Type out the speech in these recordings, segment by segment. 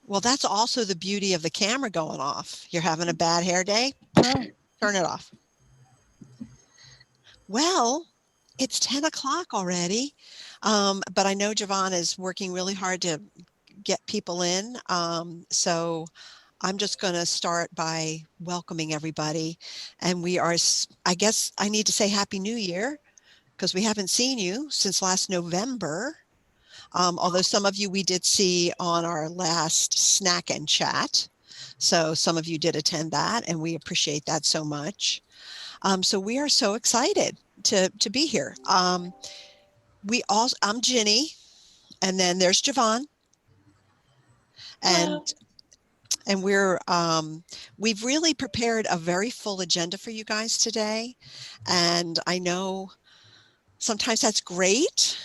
Well, that's also the beauty of the camera going off. You're having a bad hair day? Turn it off. Well, it's 10 o'clock already, but I know Javon is working really hard to get people in. So I'm just going to start by welcoming everybody. And I guess I need to say Happy New Year because we haven't seen you since last November. Although some of you we did see on our last snack and chat. So some of you did attend that, and we appreciate that so much. So we are so excited to be here. I'm Ginny, and then there's Javon, and Hello. and we've really prepared a very full agenda for you guys today, and I know sometimes that's great.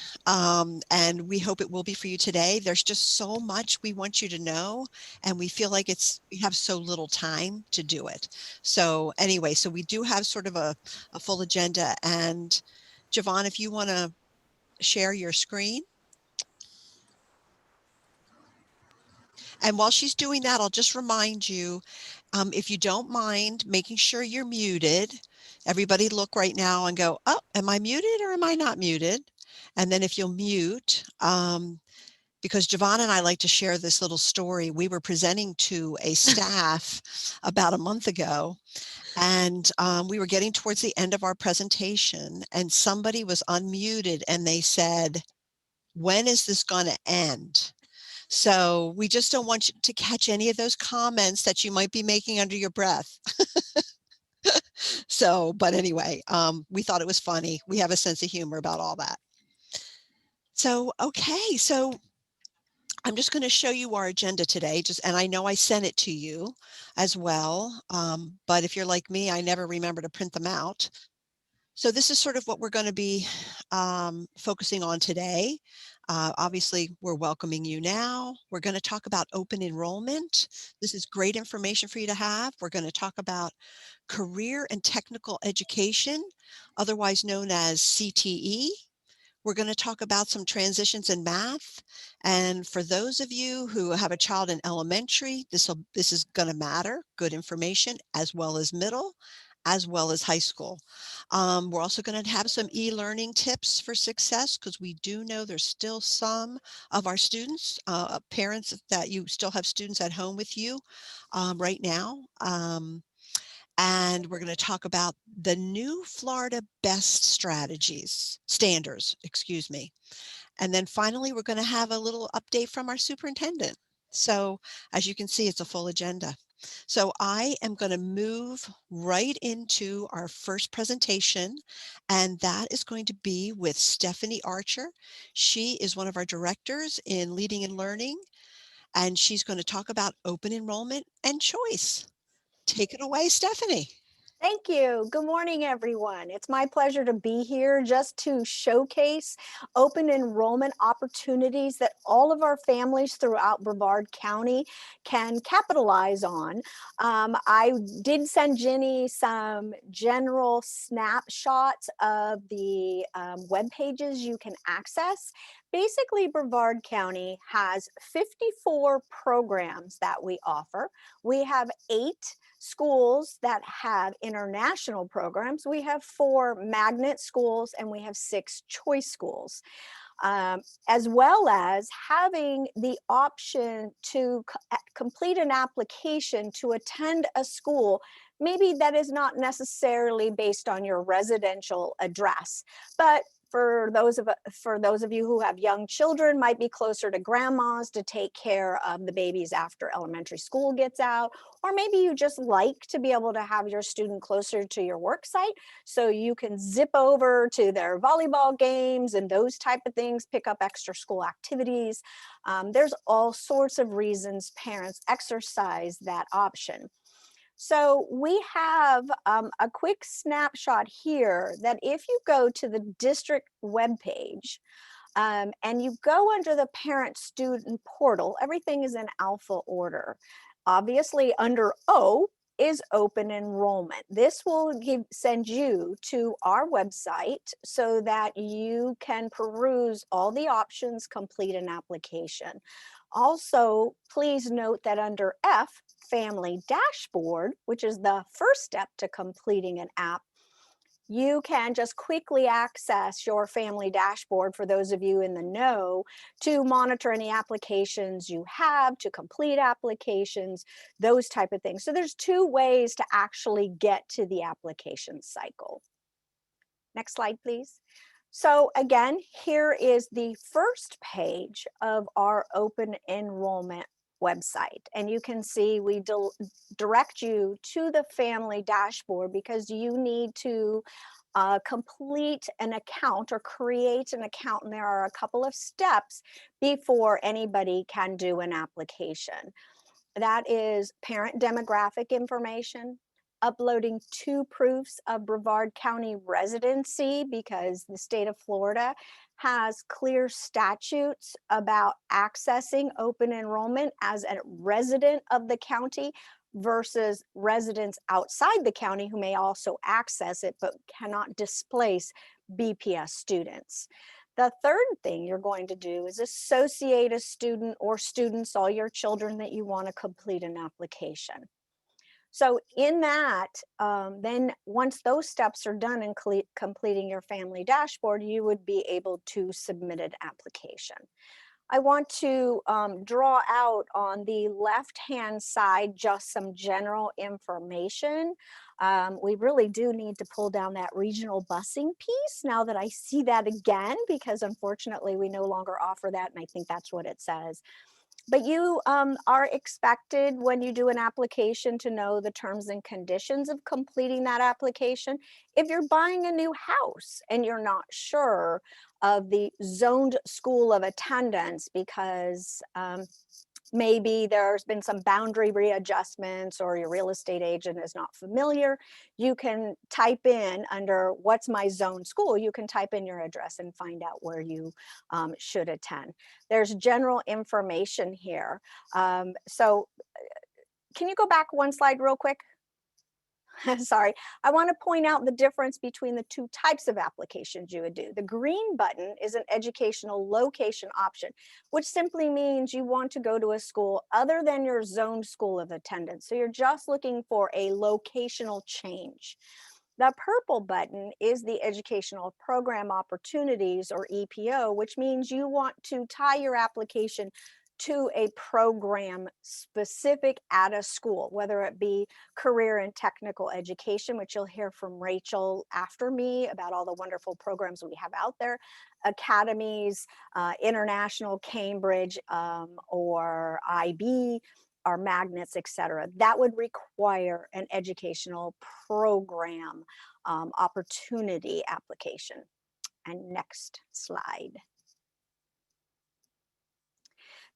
And we hope it will be for you today. There's just so much we want you to know, and we feel like we have so little time to do it. So anyway, so we do have sort of a full agenda. And Javon, if you want to share your screen. And while she's doing that, I'll just remind you, if you don't mind making sure you're muted, everybody look right now and go, oh, am I muted or am I not muted? And then if you'll mute, because Javon and I like to share this little story. We were presenting to a staff about a month ago, and we were getting towards the end of our presentation, and somebody was unmuted and they said, when is this going to end? So we just don't want you to catch any of those comments that you might be making under your breath. So, but anyway, we thought it was funny. We have a sense of humor about all that. So, okay, so I'm just going to show you our agenda today. And I know I sent it to you as well. But if you're like me, I never remember to print them out. So this is sort of what we're going to be focusing on today. Obviously, we're welcoming you now. We're going to talk about open enrollment. This is great information for you to have. We're going to talk about career and technical education, otherwise known as CTE. We're going to talk about some transitions in math. And for those of you who have a child in elementary, this is going to matter, good information, as well as middle, as well as high school. We're also going to have some e-learning tips for success because we do know there's still some of our students, parents, that you still have students at home with you right now. And we're going to talk about the new Florida best standards, excuse me. And then finally, we're going to have a little update from our superintendent. So as you can see, it's a full agenda. So I am going to move right into our first presentation, and that is going to be with Stephanie Archer. She is one of our directors in Leading and Learning, and she's going to talk about open enrollment and choice. Take it away, Stephanie. Thank you. Good morning, everyone. It's my pleasure to be here just to showcase open enrollment opportunities that all of our families throughout Brevard County can capitalize on. I did send Ginny some general snapshots of the web pages you can access. Basically, Brevard County has 54 programs that we offer. We have 8 schools that have international programs. We have 4 magnet schools and we have 6 choice schools, as well as having the option to complete an application to attend a school maybe that is not necessarily based on your residential address, but for those of you who have young children, might be closer to grandma's to take care of the babies after elementary school gets out, or maybe you just like to be able to have your student closer to your work site so you can zip over to their volleyball games and those type of things, pick up extra school activities. There's all sorts of reasons parents exercise that option. So we have a quick snapshot here that if you go to the district webpage and you go under the parent student portal, everything is in alpha order. Obviously under O, is open enrollment. This will send you to our website so that you can peruse all the options, complete an application. Also, please note that under F, Family Dashboard, which is the first step to completing an app, you can just quickly access your family dashboard for those of you in the know to monitor any applications you have, to complete applications, those type of things. So there's two ways to actually get to the application cycle. Next slide, please. So again, here is the first page of our open enrollment website. And you can see we direct you to the family dashboard because you need to complete an account or create an account. And there are a couple of steps before anybody can do an application. That is parent demographic information, uploading 2 proofs of Brevard County residency because the state of Florida has clear statutes about accessing open enrollment as a resident of the county versus residents outside the county who may also access it but cannot displace BPS students. The third thing you're going to do is associate a student or students, all your children that you want to complete an application. So in that, then once those steps are done in completing your family dashboard, you would be able to submit an application. I want to draw out on the left-hand side just some general information. We really do need to pull down that regional busing piece now that I see that again, because unfortunately we no longer offer that, and I think that's what it says. But you are expected when you do an application to know the terms and conditions of completing that application. If you're buying a new house and you're not sure of the zoned school of attendance because maybe there's been some boundary readjustments or your real estate agent is not familiar, you can type in under what's my zone school, you can type in your address and find out where you should attend. There's general information here. So can you go back one slide real quick? Sorry, I want to point out the difference between the two types of applications you would do. The green button is an educational location option, which simply means you want to go to a school other than your zoned school of attendance. So you're just looking for a locational change. The purple button is the Educational Program Opportunities, or EPO, which means you want to tie your application to a program specific at a school, whether it be career and technical education, which you'll hear from Rachel after me about all the wonderful programs we have out there, academies, international, Cambridge, or IB, or magnets, etc. That would require an educational program opportunity application. And next slide.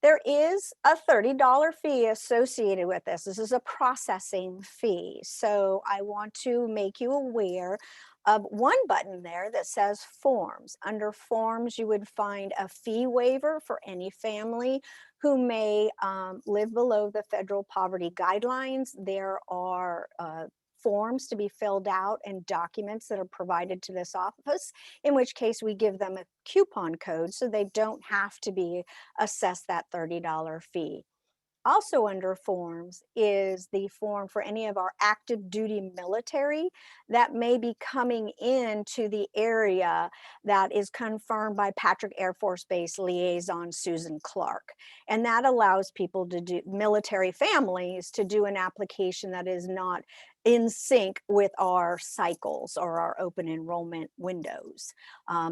There is a $30 fee associated with this. This is a processing fee. So I want to make you aware of one button there that says forms. Under forms, you would find a fee waiver for any family who may live below the federal poverty guidelines. There are forms to be filled out and documents that are provided to this office, in which case we give them a coupon code so they don't have to be assessed that $30 fee. Also under forms is the form for any of our active duty military that may be coming into the area that is confirmed by Patrick Air Force Base liaison Susan Clark. And that allows people to do, military families, to do an application that is not in sync with our cycles or our open enrollment windows.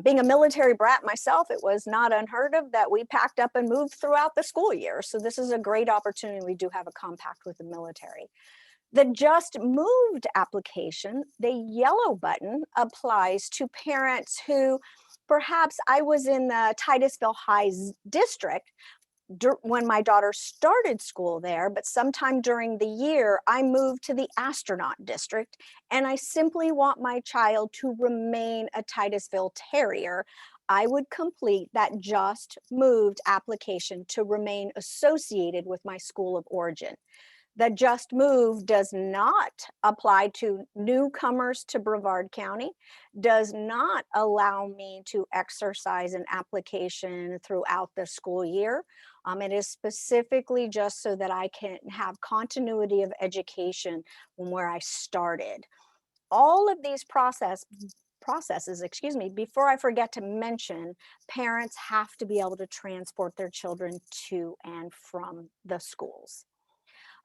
Being a military brat myself, it was not unheard of that we packed up and moved throughout the school year. So this is a great opportunity. We do have a compact with the military. The just moved application, the yellow button, applies to parents who perhaps I was in the Titusville High district when my daughter started school there, but sometime during the year, I moved to the astronaut district, and I simply want my child to remain a Titusville Terrier. I would complete that just moved application to remain associated with my school of origin. The Just Move does not apply to newcomers to Brevard County, does not allow me to exercise an application throughout the school year. It is specifically just so that I can have continuity of education from where I started. All of these processes, excuse me, before I forget to mention, parents have to be able to transport their children to and from the schools.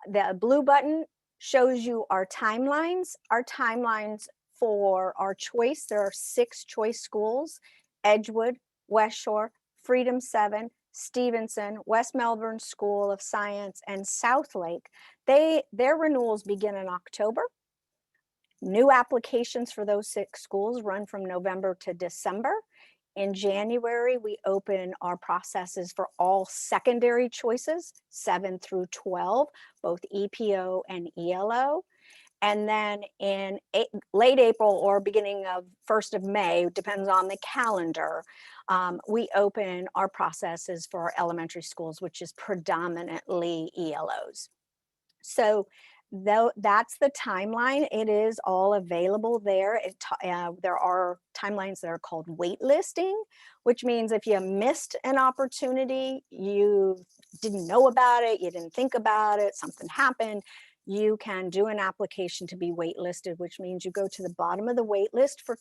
The blue button shows you our timelines. Our timelines for our choice, there are 6 choice schools: Edgewood, West Shore, Freedom 7, Stevenson, West Melbourne School of Science, and Southlake. Their renewals begin in October. New applications for those 6 schools run from November to December. In January, we open our processes for all secondary choices, 7 through 12, both EPO and ELO. And then in late April or beginning of 1st of May, depends on the calendar, we open our processes for our elementary schools, which is predominantly ELOs. So though that's the timeline, it is all available there. There are timelines that are called waitlisting, which means if you missed an opportunity, you didn't know about it, you didn't think about it, something happened, you can do an application to be waitlisted, which means you go to the bottom of the wait list for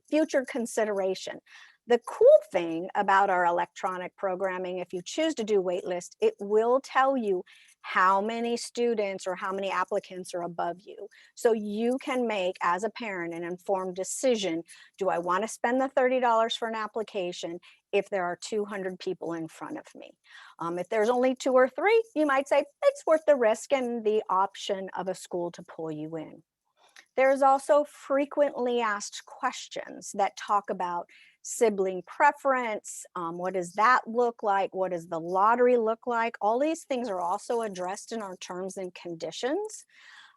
future consideration. The cool thing about our electronic programming, if you choose to do waitlist, it will tell you how many students or how many applicants are above you. So you can make, as a parent, an informed decision. Do I want to spend the $30 for an application if there are 200 people in front of me? If there's only 2 or 3, you might say it's worth the risk and the option of a school to pull you in. There's also frequently asked questions that talk about sibling preference. What does that look like? What does the lottery look like? All these things are also addressed in our terms and conditions.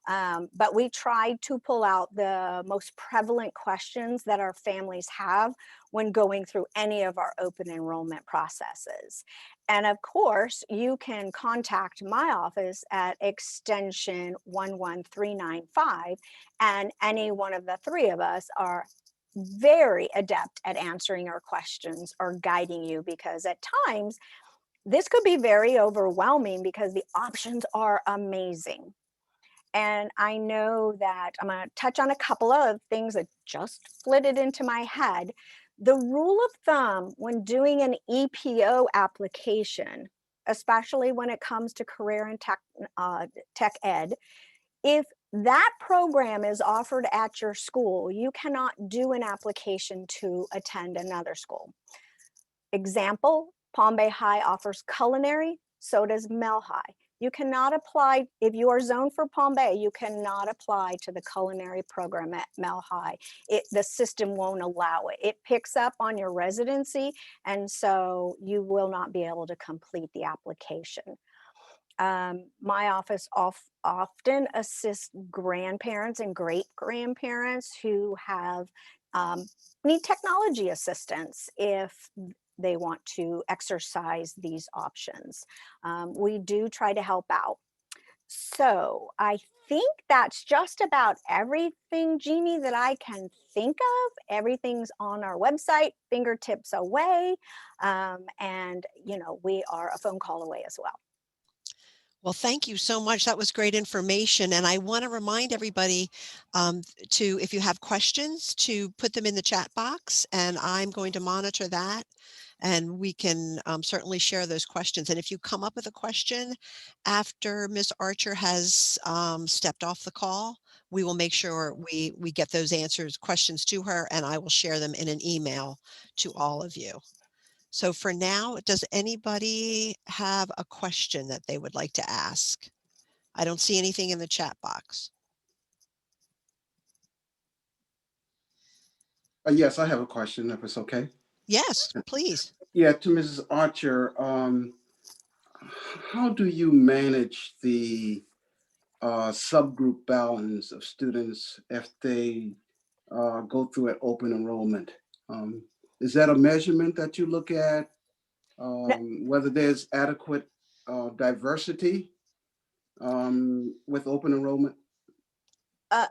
But we tried to pull out the most prevalent questions that our families have when going through any of our open enrollment processes. And of course, you can contact my office at extension 11395, and any one of the 3 of us are very adept at answering our questions or guiding you, because at times this could be very overwhelming because the options are amazing. And I know that I'm going to touch on a couple of things that just flitted into my head. The rule of thumb when doing an EPO application, especially when it comes to career and tech ed, if that program is offered at your school, you cannot do an application to attend another school. Example, Palm Bay High offers culinary, so does Mel High. You cannot apply, if you are zoned for Palm Bay, you cannot apply to the culinary program at Mel High. The system won't allow it. It picks up on your residency, and so you will not be able to complete the application. My office often assists grandparents and great-grandparents who have need technology assistance if they want to exercise these options. We do try to help out. So I think that's just about everything, Jeannie, that I can think of. Everything's on our website, fingertips away. And, we are a phone call away as well. Well, thank you so much. That was great information. And I want to remind everybody if you have questions, to put them in the chat box, and I'm going to monitor that. And we can certainly share those questions. And if you come up with a question after Ms. Archer has stepped off the call, we will make sure we get those questions to her, and I will share them in an email to all of you. So for now, does anybody have a question that they would like to ask? I don't see anything in the chat box. Yes, I have a question, if it's okay. Yes, please. Yeah, to Mrs. Archer, how do you manage the subgroup balance of students if they go through an open enrollment? Is that a measurement that you look at, whether there's adequate diversity with open enrollment?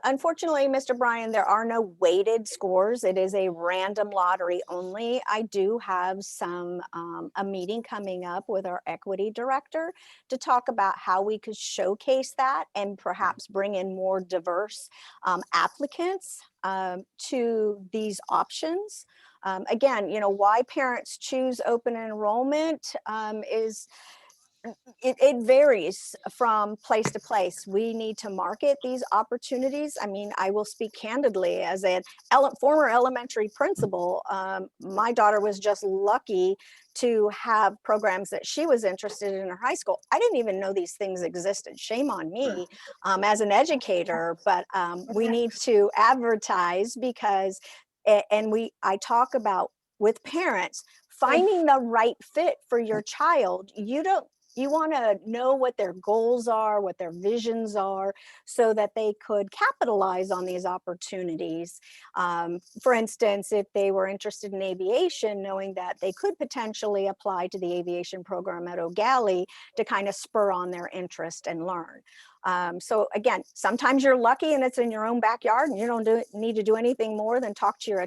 Unfortunately, Mr. Bryan, there are no weighted scores. It is a random lottery only. I do have a meeting coming up with our equity director to talk about how we could showcase that and perhaps bring in more diverse applicants to these options. Again, why parents choose open enrollment is it varies from place to place. We need to market these opportunities. I mean, I will speak candidly as a former elementary principal. My daughter was just lucky to have programs that she was interested in her high school. I didn't even know these things existed. Shame on me as an educator, but we need to advertise because, I talk about with parents, finding the right fit for your child. You want to know what their goals are, what their visions are, so that they could capitalize on these opportunities. For instance, if they were interested in aviation, knowing that they could potentially apply to the aviation program at Eau Gallie to kind of spur on their interest and learn. So again, sometimes you're lucky and it's in your own backyard and you don't need to do anything more than talk to your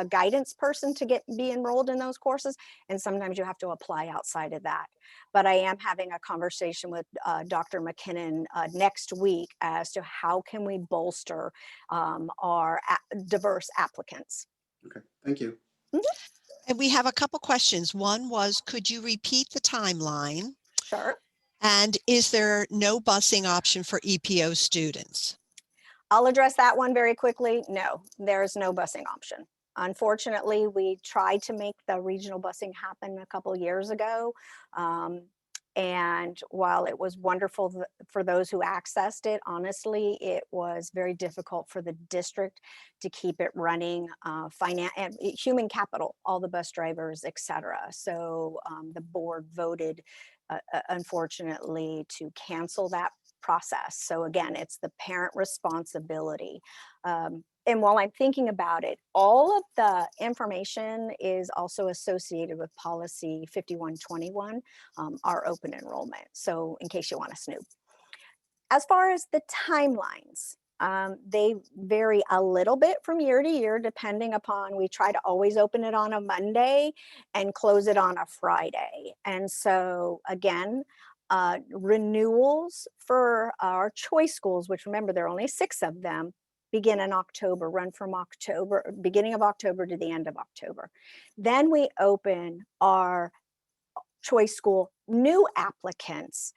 guidance person to be enrolled in those courses. And sometimes you have to apply outside of that. But I am having a conversation with Dr. McKinnon next week as to how can we bolster our diverse applicants. Okay, thank you. And we have a couple questions. One was, could you repeat the timeline? Sure. And is there no busing option for EPO students? I'll address that one very quickly. No, there is no busing option. Unfortunately, we tried to make the regional busing happen a couple years ago. And while it was wonderful for those who accessed it, honestly, it was very difficult for the district to keep it running, and human capital, all the bus drivers, et cetera. So the board voted, unfortunately, to cancel that process. So again, it's the parent responsibility. And while I'm thinking about it, all of the information is also associated with policy 5121, our open enrollment. So in case you want to snoop. As far as the timelines, they vary a little bit from year to year, depending upon, we try to always open it on a Monday and close it on a Friday. And so again, renewals for our choice schools, which remember there are only 6 of them, begin in October, run from beginning of October to the end of October. Then we open our choice school new applicants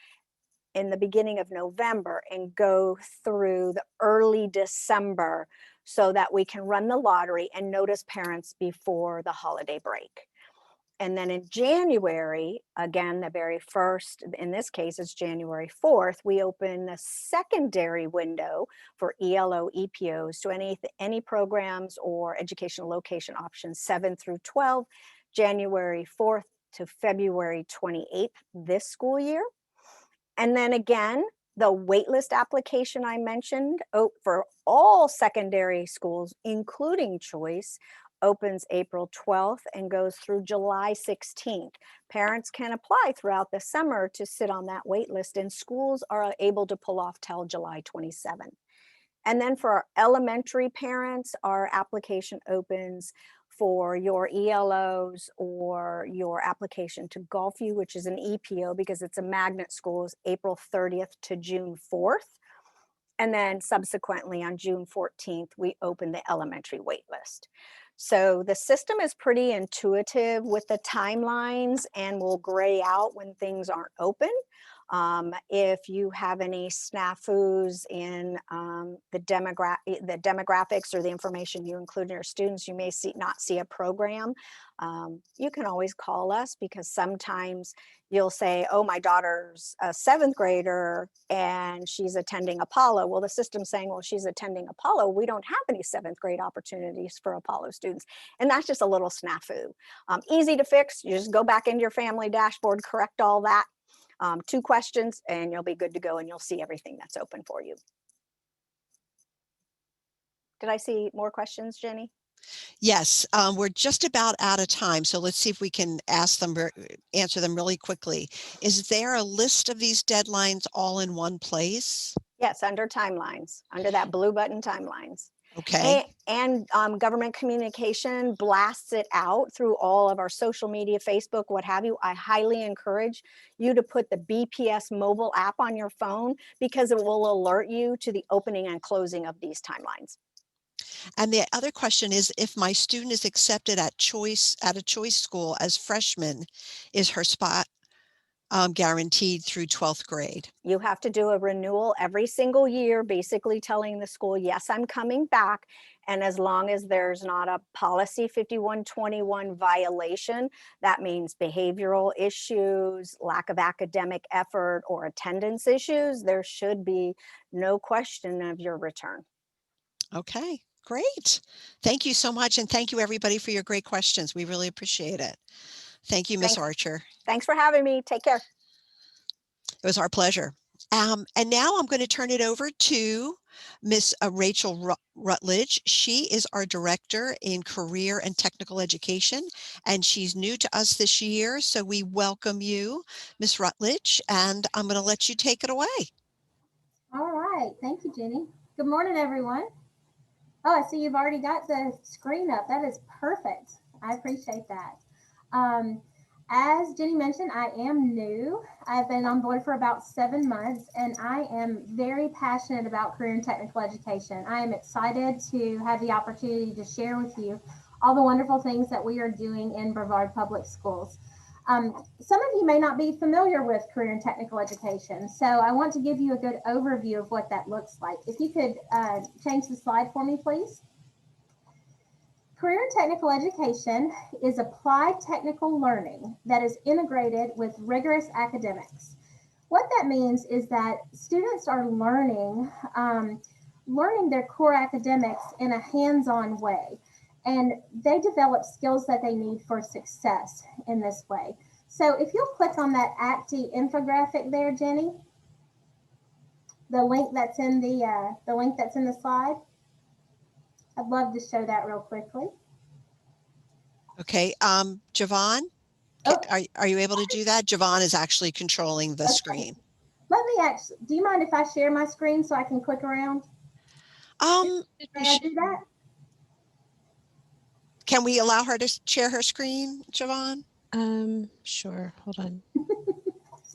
in the beginning of November and go through the early December so that we can run the lottery and notice parents before the holiday break. And then in January, again, the very first, in this case, is January 4th, we open the secondary window for ELO EPOs to any programs or educational location options 7 through 12, January 4th to February 28th this school year. And then again, the waitlist application I mentioned for all secondary schools, including choice, opens April 12th and goes through July 16th. Parents can apply throughout the summer to sit on that wait list, and schools are able to pull off till July 27th. And then for our elementary parents, our application opens for your ELOs or your application to Gulfview, which is an EPO because it's a magnet school, is April 30th to June 4th. And then subsequently on June 14th, we open the elementary wait list. So the system is pretty intuitive with the timelines and will gray out when things aren't open. If you have any snafus in the demographics or the information you include in your students, you may not see a program. You can always call us because sometimes you'll say, oh, my daughter's a 7th grader and she's attending Apollo. Well, the system's saying, well, she's attending Apollo. We don't have any 7th grade opportunities for Apollo students. And that's just a little snafu. Easy to fix. You just go back into your family dashboard, correct all that. 2 questions and you'll be good to go and you'll see everything that's open for you. Did I see more questions, Jenny? Yes, we're just about out of time, so let's see if we can answer them really quickly. Is there a list of these deadlines all in one place? Yes, under timelines, under that blue button timelines. Okay, And government communication blasts it out through all of our social media, Facebook, what have you. I highly encourage you to put the BPS mobile app on your phone because it will alert you to the opening and closing of these timelines. and the other question is, if my student is accepted at a choice school as freshman, is her spot guaranteed through 12th grade? You have to do a renewal every single year, basically telling the school, yes, I'm coming back. And as long as there's not a policy 5121 violation, that means behavioral issues, lack of academic effort, or attendance issues, there should be no question of your return. Okay, great. Thank you so much. And thank you everybody for your great questions. We really appreciate it. Thank you, Miss Archer. Thanks for having me. Take care. It was our pleasure. And now I'm going to turn it over to Miss Rachel Rutledge. She is our director in career and technical education, and she's new to us this year. So we welcome you, Miss Rutledge, and I'm going to let you take it away. All right. Thank you, Jenny. Good morning, everyone. Oh, I see you've already got the screen up. That is perfect. I appreciate that. As Jenny mentioned, I am new. I've been on board for about 7 months, and I am very passionate about career and technical education. I am excited to have the opportunity to share with you all the wonderful things that we are doing in Brevard Public Schools. Some of you may not be familiar with career and technical education, so I want to give you a good overview of what that looks like. If you could change the slide for me, please. Career and technical education is applied technical learning that is integrated with rigorous academics. What that means is that students are learning their core academics in a hands-on way, and they develop skills that they need for success in this way. So if you'll click on that ACTE infographic there, Jenny, the link that's in the slide, I'd love to show that real quickly. Okay, Javon, Okay. are you able to do that? Javon is actually controlling the screen. Let me do you mind if I share my screen so I can click around? May I do that? Can we allow her to share her screen, Javon? Sure. Hold on.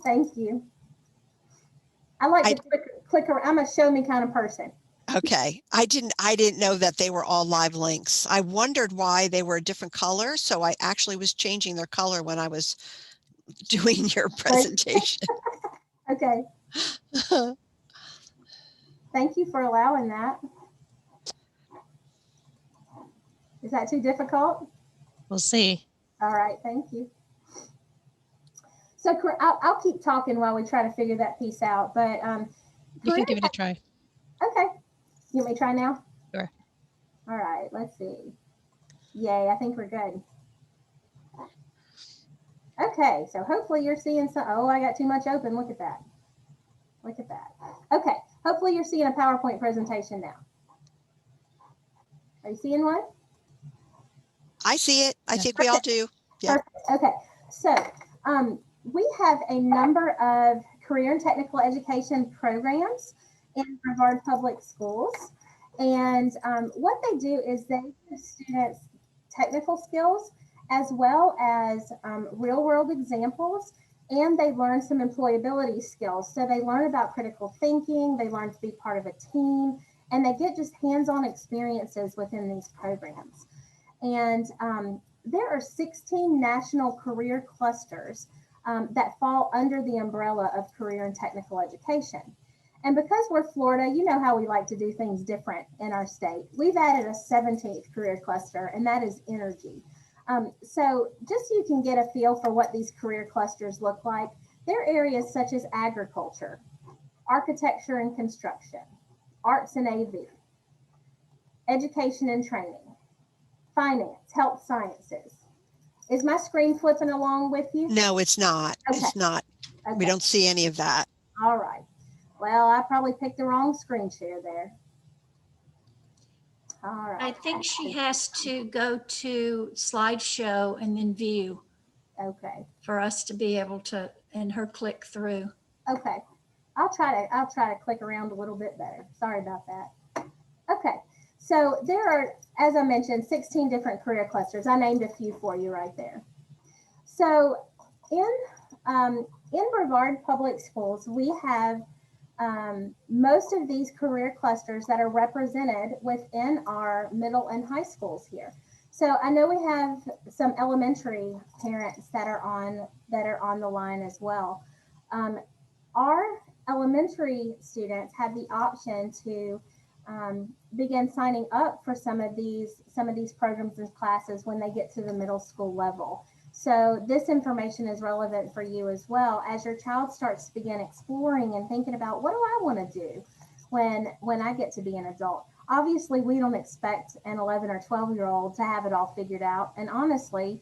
Thank you. I like to click around. I'm a show me kind of person. Okay, I didn't know that they were all live links. I wondered why they were a different color, so I actually was changing their color when I was doing your presentation. Okay. Thank you for allowing that. Is that too difficult? We'll see. All right, thank you. So I'll keep talking while we try to figure that piece out, but you can give it a try. Okay. You want me to try now? Sure. All right, let's see. Yay, I think we're good. Okay, so hopefully you're seeing some, oh, I got too much open. Look at that. Look at that. Okay, hopefully you're seeing a PowerPoint presentation now. Are you seeing one? I see it. I think we all do. Yeah. Perfect. Okay, so we have a number of career and technical education programs in Brevard Public Schools. And what they do is they give students technical skills as well as real world examples, and they learn some employability skills. So they learn about critical thinking, they learn to be part of a team, and they get just hands-on experiences within these programs. And there are 16 national career clusters that fall under the umbrella of career and technical education. And because we're Florida, you know how we like to do things different in our state. We've added a 17th career cluster, and that is energy. So just so you can get a feel for what these career clusters look like, there are areas such as agriculture, architecture and construction, arts and AV, education and training, finance, health sciences. Is my screen flipping along with you? No, it's not. Okay. It's not. Okay. We don't see any of that. All right. Well, I probably picked the wrong screen share there. All right. I think she has to go to slideshow and then view Okay. for us to be able to, and her click through. Okay. I'll try to click around a little bit better. Sorry about that. Okay. So there are, as I mentioned, 16 different career clusters. I named a few for you right there. So in Brevard Public Schools, we have most of these career clusters that are represented within our middle and high schools here. So I know we have some elementary parents that are on the line as well. Our elementary students have the option to begin signing up for some of these programs and classes when they get to the middle school level. So this information is relevant for you as well as your child starts to begin exploring and thinking about, what do I want to do when I get to be an adult? Obviously, we don't expect an 11 or 12-year-old to have it all figured out. And honestly,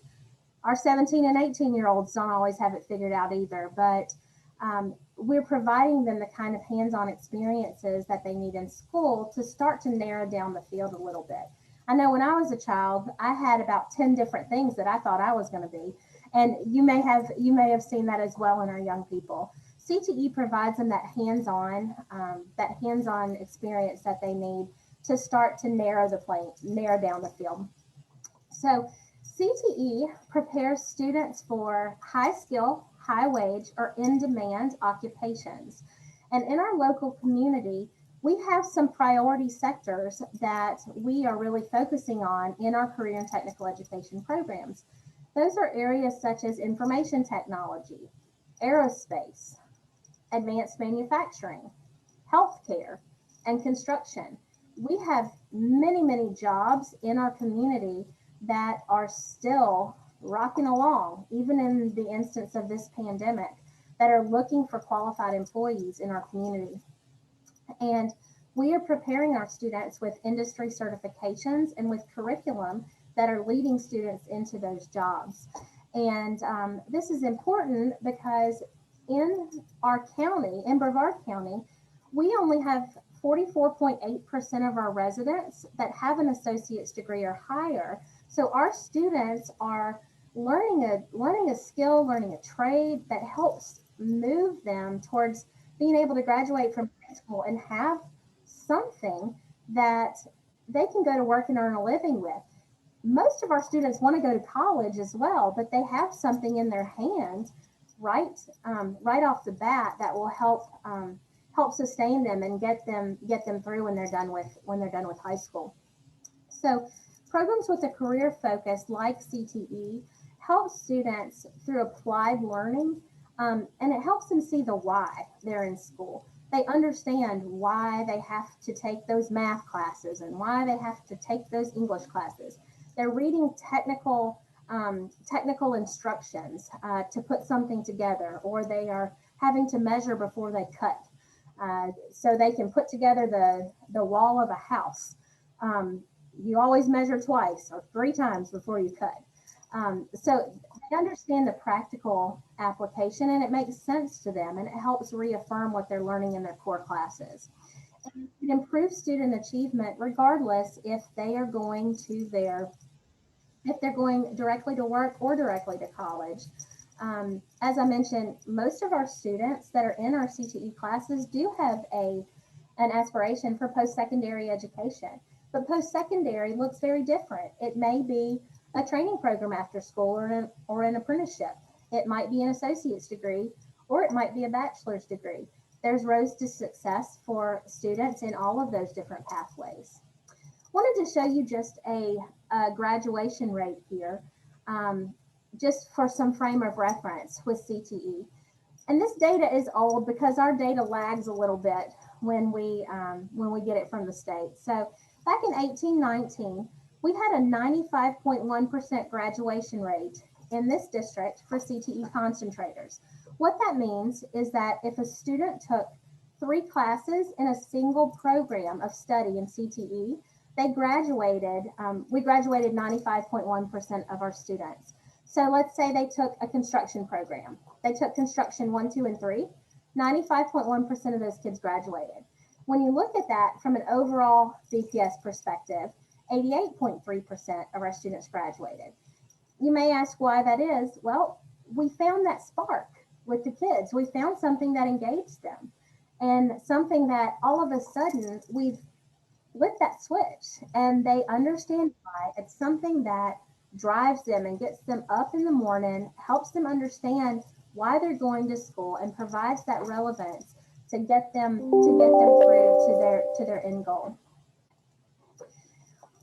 our 17 and 18-year-olds don't always have it figured out either. But we're providing them the kind of hands-on experiences that they need in school to start to narrow down the field a little bit. I know when I was a child, I had about 10 different things that I thought I was going to be. And you may have seen that as well in our young people. CTE provides them that hands-on experience that they need to start to narrow down the field. So CTE prepares students for high skill, high wage, or in-demand occupations. And in our local community, we have some priority sectors that we are really focusing on in our career and technical education programs. Those are areas such as information technology, aerospace, advanced manufacturing, healthcare, and construction. We have many, many jobs in our community that are still rocking along, even in the instance of this pandemic, that are looking for qualified employees in our community. And we are preparing our students with industry certifications and with curriculum that are leading students into those jobs. And this is important because in our county, in Brevard County, we only have 44.8% of our residents that have an associate's degree or higher. So our students are learning a skill, learning a trade that helps move them towards being able to graduate from high school and have something that they can go to work and earn a living with. Most of our students want to go to college as well, but they have something in their hand right off the bat that will help sustain them and get them through when they're done with high school. So programs with a career focus like CTE help students through applied learning, and it helps them see the why they're in school. They understand why they have to take those math classes and why they have to take those English classes. They're reading technical instructions to put something together, or they are having to measure before they cut, so they can put together the wall of a house. You always measure twice or 3 times before you cut. So they understand the practical application, and it makes sense to them, and it helps reaffirm what they're learning in their core classes. And it improves student achievement regardless if they're going directly to work or directly to college. As I mentioned, most of our students that are in our CTE classes do have an aspiration for post-secondary education, but post-secondary looks very different. It may be a training program after school or an apprenticeship. It might be an associate's degree, or it might be a bachelor's degree. There's roads to success for students in all of those different pathways. Wanted to show you just a graduation rate here, just for some frame of reference with CTE. And this data is old because our data lags a little bit when we get it from the state. So back in 1819, we had a 95.1% graduation rate in this district for CTE concentrators. What that means is that if a student took 3 classes in a single program of study in CTE, we graduated 95.1% of our students. So let's say they took a construction program. They took construction 1, 2, and 3. 95.1% of those kids graduated. When you look at that from an overall BPS perspective, 88.3% of our students graduated. You may ask why that is. Well, we found that spark with the kids. We found something that engaged them and something that all of a sudden we've lit that switch and they understand why. It's something that drives them and gets them up in the morning, helps them understand why they're going to school, and provides that relevance to get them through to their end goal.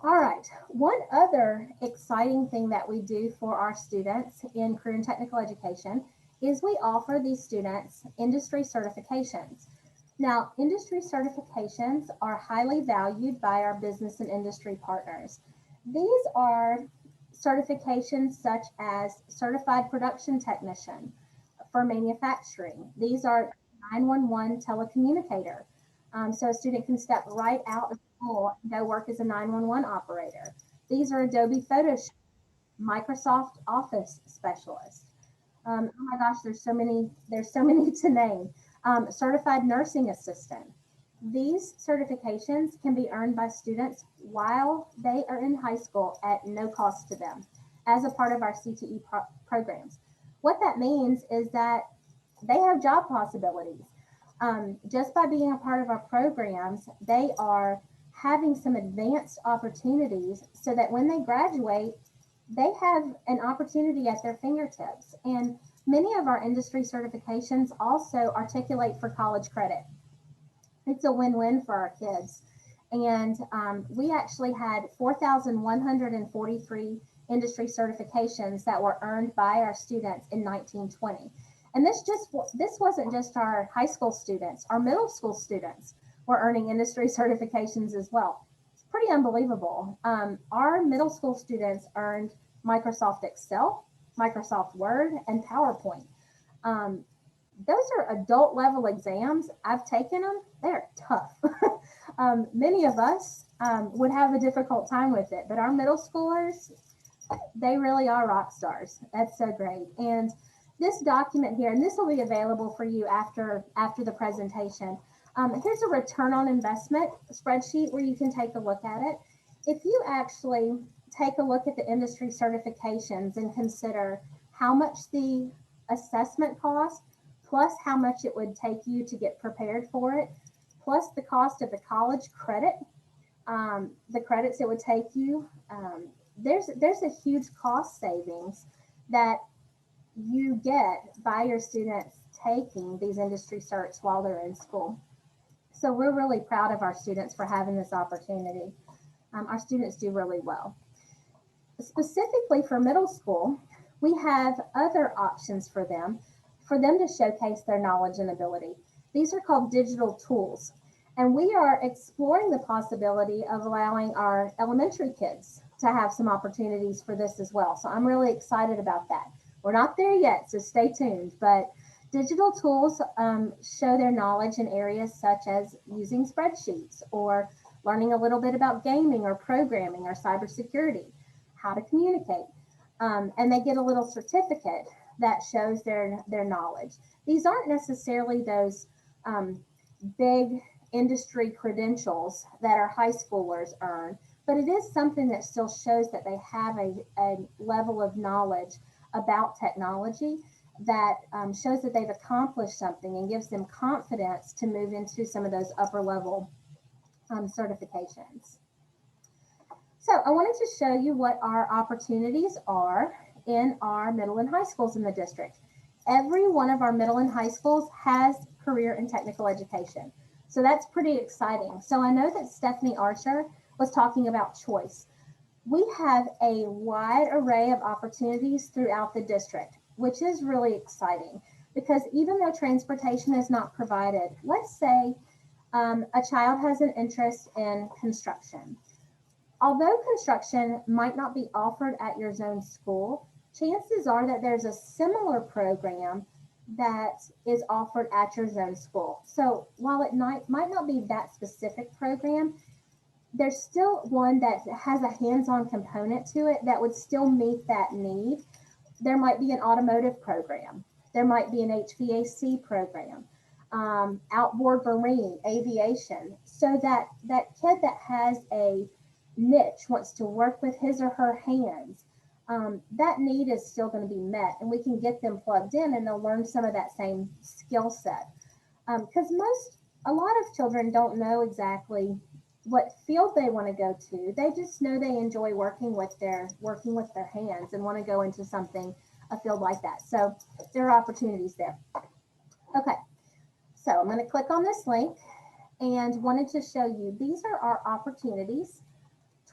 All right, one other exciting thing that we do for our students in career and technical education is we offer these students industry certifications. Now, industry certifications are highly valued by our business and industry partners. These are certifications such as Certified Production Technician for manufacturing. These are 911 telecommunicator. So a student can step right out of school and go work as a 911 operator. These are Adobe Photoshop, Microsoft Office specialist. Oh my gosh, there's so many to name. Certified Nursing Assistant. These certifications can be earned by students while they are in high school at no cost to them as a part of our CTE programs. What that means is that they have job possibilities. Just by being a part of our programs, they are having some advanced opportunities so that when they graduate, they have an opportunity at their fingertips. And many of our industry certifications also articulate for college credit. It's a win-win for our kids. And we actually had 4,143 industry certifications that were earned by our students in 1920. And this wasn't just our high school students. Our middle school students were earning industry certifications as well. It's pretty unbelievable. Our middle school students earned Microsoft Excel, Microsoft Word, and PowerPoint. Those are adult level exams. I've taken them. They're tough. Many of us would have a difficult time with it, but our middle schoolers, they really are rock stars. That's so great. And this document here, and this will be available for you after the presentation. Here's a return on investment spreadsheet where you can take a look at it. If you actually take a look at the industry certifications and consider how much the assessment cost, plus how much it would take you to get prepared for it, plus the cost of the college credit, the credits it would take you, there's a huge cost savings that you get by your students taking these industry certs while they're in school. So we're really proud of our students for having this opportunity. Our students do really well. Specifically for middle school, we have other options for them to showcase their knowledge and ability. These are called digital tools. And we are exploring the possibility of allowing our elementary kids to have some opportunities for this as well. So I'm really excited about that. We're not there yet, so stay tuned. But digital tools show their knowledge in areas such as using spreadsheets or learning a little bit about gaming or programming or cybersecurity, how to communicate. And they get a little certificate that shows their knowledge. These aren't necessarily those big industry credentials that our high schoolers earn, but it is something that still shows that they have a level of knowledge about technology that shows that they've accomplished something and gives them confidence to move into some of those upper level certifications. So I wanted to show you what our opportunities are in our middle and high schools in the district. Every one of our middle and high schools has career and technical education. So that's pretty exciting. So I know that Stephanie Archer was talking about choice. We have a wide array of opportunities throughout the district, which is really exciting because even though transportation is not provided, let's say a child has an interest in construction. Although construction might not be offered at your zone school, chances are that there's a similar program that is offered at your zone school. So while it might not be that specific program, there's still one that has a hands-on component to it that would still meet that need. There might be an automotive program. There might be an HVAC program, outboard marine, aviation. So that kid that has a niche, wants to work with his or her hands, that need is still going to be met, and we can get them plugged in and they'll learn some of that same skill set. Because a lot of children don't know exactly what field they want to go to. They just know they enjoy working with their hands and want to go into something, a field like that. So there are opportunities there. Okay, so I'm going to click on this link and wanted to show you, these are our opportunities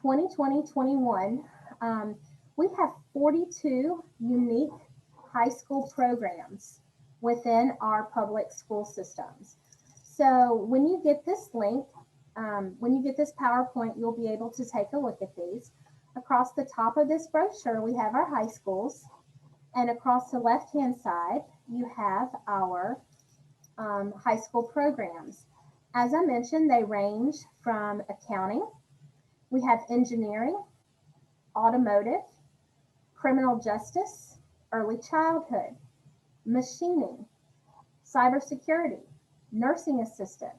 2020-21. We have 42 unique high school programs within our public school systems. So when you get this link, when you get this PowerPoint, you'll be able to take a look at these. Across the top of this brochure, we have our high schools, and across the left-hand side, you have our high school programs. As I mentioned, they range from accounting, we have engineering, automotive, criminal justice, early childhood, machining, cybersecurity, nursing assistant,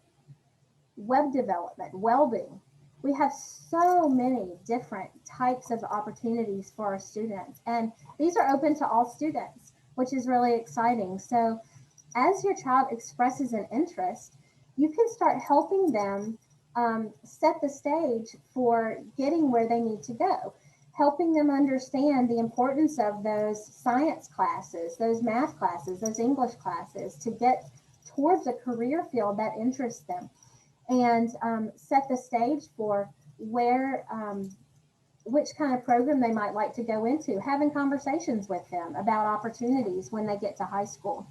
web development, welding. We have so many different types of opportunities for our students, and these are open to all students, which is really exciting. So as your child expresses an interest, you can start helping them set the stage for getting where they need to go, helping them understand the importance of those science classes, those math classes, those English classes to get towards a career field that interests them, and set the stage for where, which kind of program they might like to go into, having conversations with them about opportunities when they get to high school.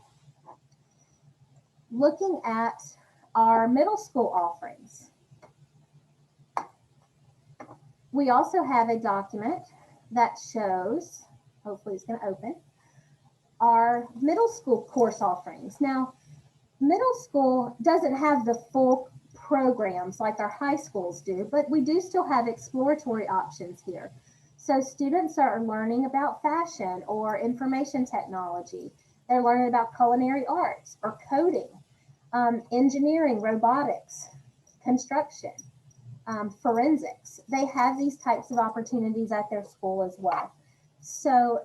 Looking at our middle school offerings, we also have a document that shows, hopefully it's going to open, our middle school course offerings. Now, middle school doesn't have the full programs like our high schools do, but we do still have exploratory options here. So students are learning about fashion or information technology. They're learning about culinary arts or coding, engineering, robotics, construction, forensics. They have these types of opportunities at their school as well. So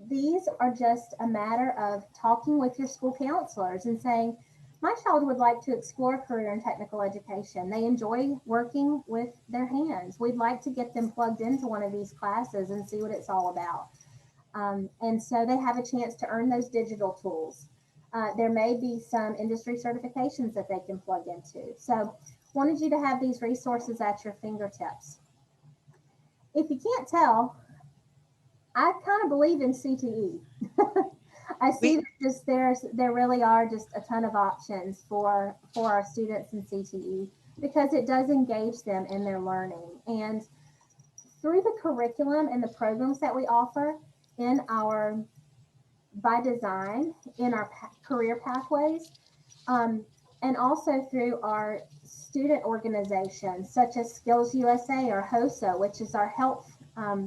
these are just a matter of talking with your school counselors and saying, my child would like to explore a career in technical education. They enjoy working with their hands. We'd like to get them plugged into one of these classes and see what it's all about. And so they have a chance to earn those digital tools. There may be some industry certifications that they can plug into. So wanted you to have these resources at your fingertips. If you can't tell, I kind of believe in CTE. I see that there really are just a ton of options for our students in CTE, because it does engage them in their learning. And through the curriculum and the programs that we offer in our, by design, in our career pathways, and also through our student organizations such as Skills USA or HOSA, which is our health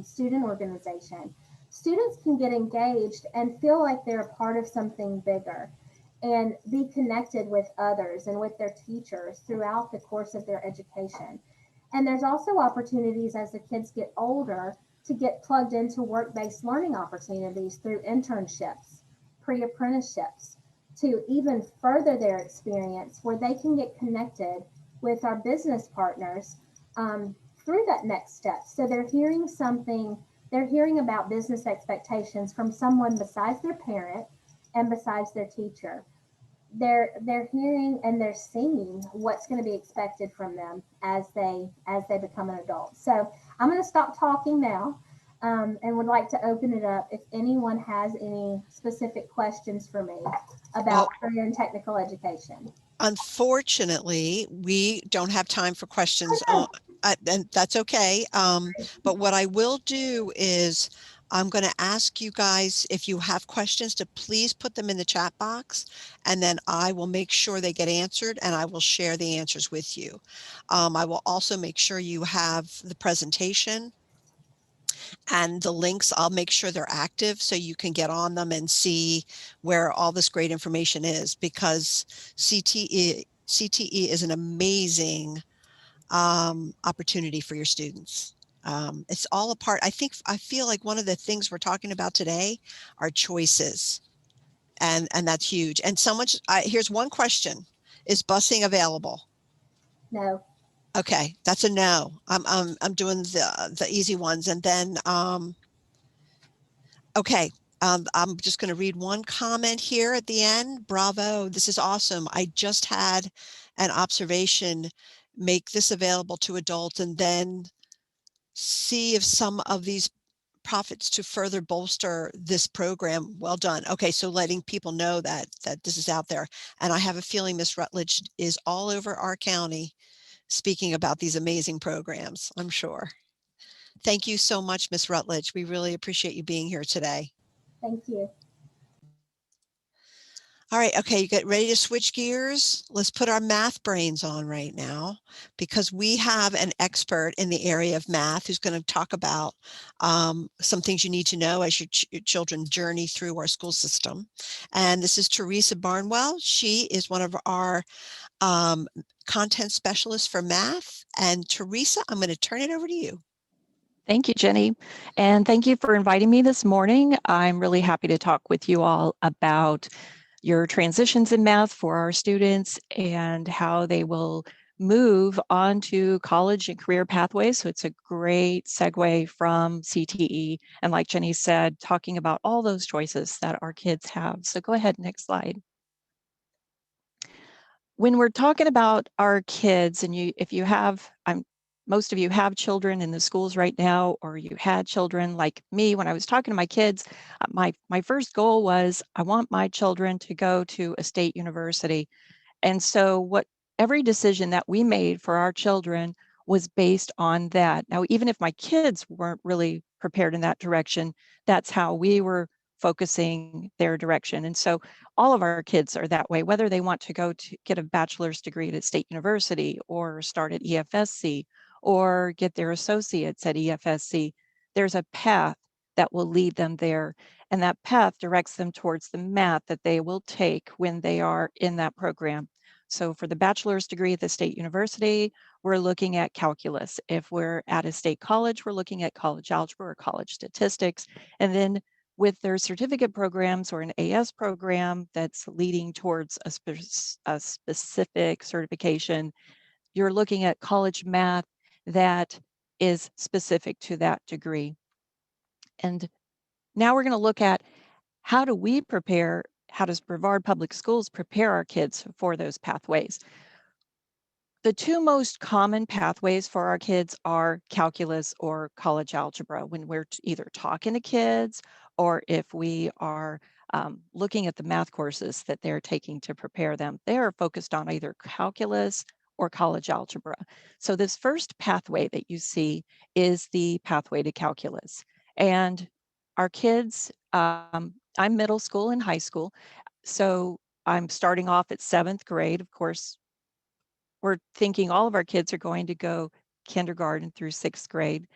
student organization, students can get engaged and feel like they're a part of something bigger and be connected with others and with their teachers throughout the course of their education. And there's also opportunities as the kids get older to get plugged into work-based learning opportunities through internships, pre-apprenticeships, to even further their experience where they can get connected with our business partners through that next step. So they're hearing something, they're hearing about business expectations from someone besides their parent and besides their teacher. They're hearing and they're seeing what's going to be expected from them as they become an adult. So I'm going to stop talking now and would like to open it up if anyone has any specific questions for me about career and technical education. Unfortunately, we don't have time for questions, and that's okay. But what I will do is I'm going to ask you guys, if you have questions, to please put them in the chat box, and then I will make sure they get answered and I will share the answers with you. I will also make sure you have the presentation and the links. I'll make sure they're active so you can get on them and see where all this great information is, because CTE is an amazing opportunity for your students. It's all a part. I feel like one of the things we're talking about today are choices, and that's huge. And so much. Here's one question: is busing available? No. Okay, that's a no. I'm doing the easy ones, and then okay. I'm just going to read one comment here at the end. Bravo, this is awesome. I just had an observation. Make this available to adults, and then see if some of these profits to further bolster this program. Well done. Okay, so letting people know that this is out there, and I have a feeling Miss Rutledge is all over our county speaking about these amazing programs, I'm sure. Thank you so much, Miss Rutledge. We really appreciate you being here today. Thank you. All right, okay, you get ready to switch gears? Let's put our math brains on right now, because we have an expert in the area of math who's going to talk about some things you need to know as your children journey through our school system. And this is Teresa Barnwell. She is one of our content specialists for math. And Teresa, I'm going to turn it over to you. Thank you, Jenny. And thank you for inviting me this morning. I'm really happy to talk with you all about your transitions in math for our students and how they will move on to college and career pathways. So it's a great segue from CTE. And like Jenny said, talking about all those choices that our kids have. So go ahead, next slide. When we're talking about our kids, and if you have, most of you have children in the schools right now, or you had children like me. When I was talking to my kids, my first goal was I want my children to go to a state university. And so every decision that we made for our children was based on that. Now, even if my kids weren't really prepared in that direction, that's how we were focusing their direction. And so all of our kids are that way, whether they want to go to get a bachelor's degree at State University or start at EFSC or get their associates at EFSC, there's a path that will lead them there. And that path directs them towards the math that they will take when they are in that program. So for the bachelor's degree at the State University, we're looking at calculus. If we're at a state college, we're looking at college algebra or college statistics. And then with their certificate programs or an AS program that's leading towards a specific certification, you're looking at college math that is specific to that degree. And now we're going to look at how does Brevard Public Schools prepare our kids for those pathways? The two most common pathways for our kids are calculus or college algebra when we're either talking to kids or if we are looking at the math courses that they're taking to prepare them. They are focused on either calculus or college algebra. So this first pathway that you see is the pathway to calculus. And our kids, I'm middle school and high school, so I'm starting off at 7th grade. Of course, we're thinking all of our kids are going to go kindergarten through 6th grade.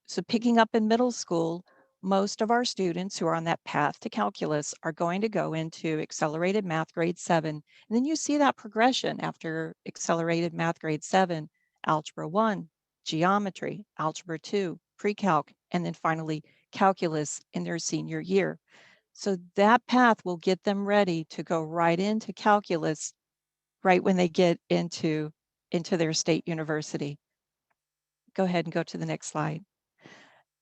So picking up in middle school, most of our students who are on that path to calculus are going to go into accelerated math grade 7. And then you see that progression after accelerated math grade 7, algebra 1, geometry, algebra 2, pre-calc, and then finally calculus in their senior year. So that path will get them ready to go right into calculus right when they get into their state university. Go ahead and go to the next slide.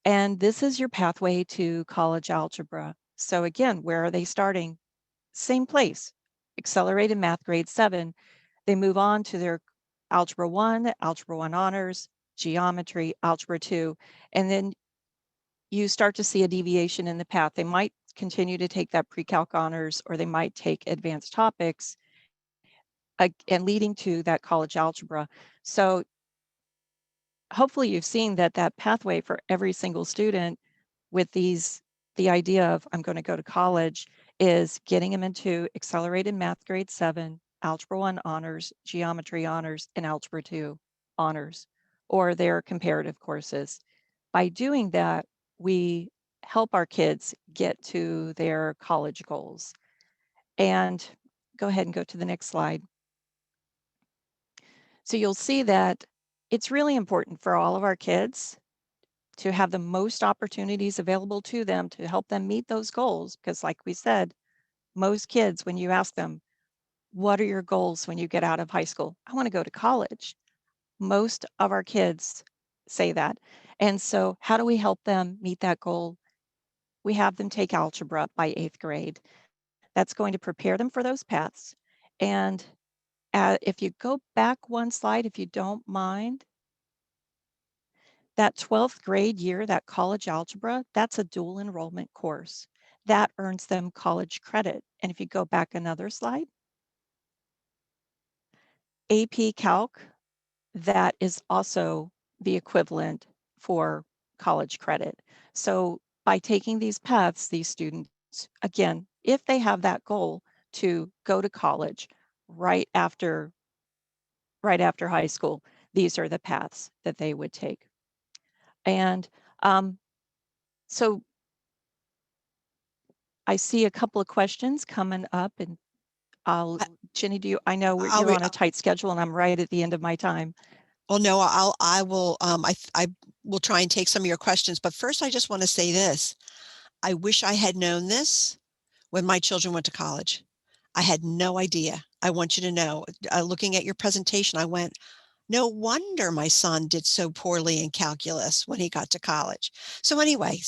And this is your pathway to college algebra. So again, where are they starting? Same place, accelerated math grade 7. They move on to their algebra 1 honors, geometry, algebra 2, and then you start to see a deviation in the path. They might continue to take that pre-calc honors, or they might take advanced topics, and leading to that college algebra. So hopefully you've seen that pathway for every single student with the idea of I'm going to go to college is getting them into accelerated math grade 7, algebra 1 honors, geometry honors, and algebra 2 honors, or their comparative courses. By doing that, we help our kids get to their college goals. And go ahead and go to the next slide. So you'll see that it's really important for all of our kids to have the most opportunities available to them to help them meet those goals. Because like we said, most kids, when you ask them, what are your goals when you get out of high school? I want to go to college. Most of our kids say that. And so how do we help them meet that goal? We have them take algebra by 8th grade. That's going to prepare them for those paths. And if you go back one slide, if you don't mind, that 12th grade year, that college algebra, that's a dual enrollment course. That earns them college credit. And if you go back another slide, AP Calc, that is also the equivalent for college credit. So by taking these paths, these students, again, if they have that goal to go to college right after high school, these are the paths that they would take. And so I see a couple of questions coming up, and Jenny, I know I'll you're re- on a tight schedule and I'm right at the end of my time. Well, no, I will, I will try and take some of your questions, but first I just want to say this. I wish I had known this when my children went to college. I had no idea. I want you to know, looking at your presentation, I went, no wonder my son did so poorly in calculus when he got to college. So anyway,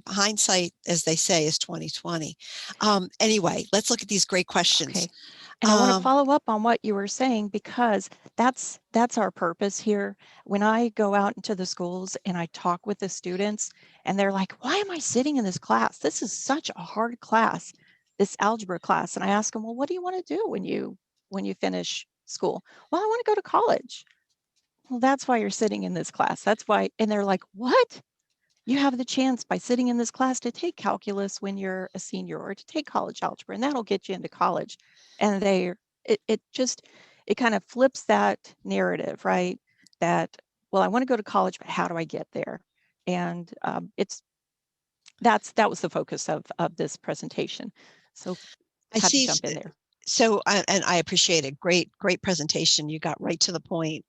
hindsight, as they say, is 2020. Anyway, let's look at these great questions. Okay. And I want to follow up on what you were saying, because that's our purpose here. When I go out into the schools and I talk with the students and they're like, why am I sitting in this class? This is such a hard class, this algebra class. And I ask them, well, what do you want to do when you finish school? Well, I want to go to college. Well, that's why you're sitting in this class. That's why. And they're like, what? You have the chance by sitting in this class to take calculus when you're a senior, or to take college algebra, and that'll get you into college. And it kind of flips that narrative, right? That, well, I want to go to college, but how do I get there? And that was the focus of this presentation. So I happy to see. jump in there. So, and I appreciate it. Great presentation. You got right to the point.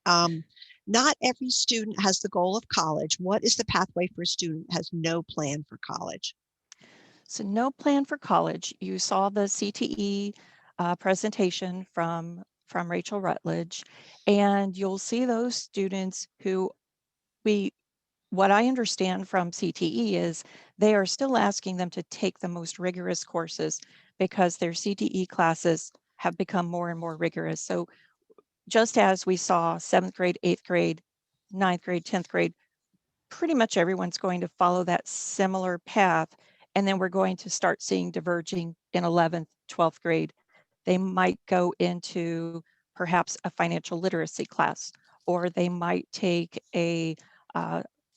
Not every student has the goal of college. What is the pathway for a student who has no plan for college? So no plan for college. You saw the CTE presentation from Rachel Rutledge, and you'll see those students who what I understand from CTE is they are still asking them to take the most rigorous courses because their CTE classes have become more and more rigorous. So just as we saw 7th grade, 8th grade, 9th grade, 10th grade, pretty much everyone's going to follow that similar path. And then we're going to start seeing diverging in 11th, 12th grade. They might go into perhaps a financial literacy class, or they might take a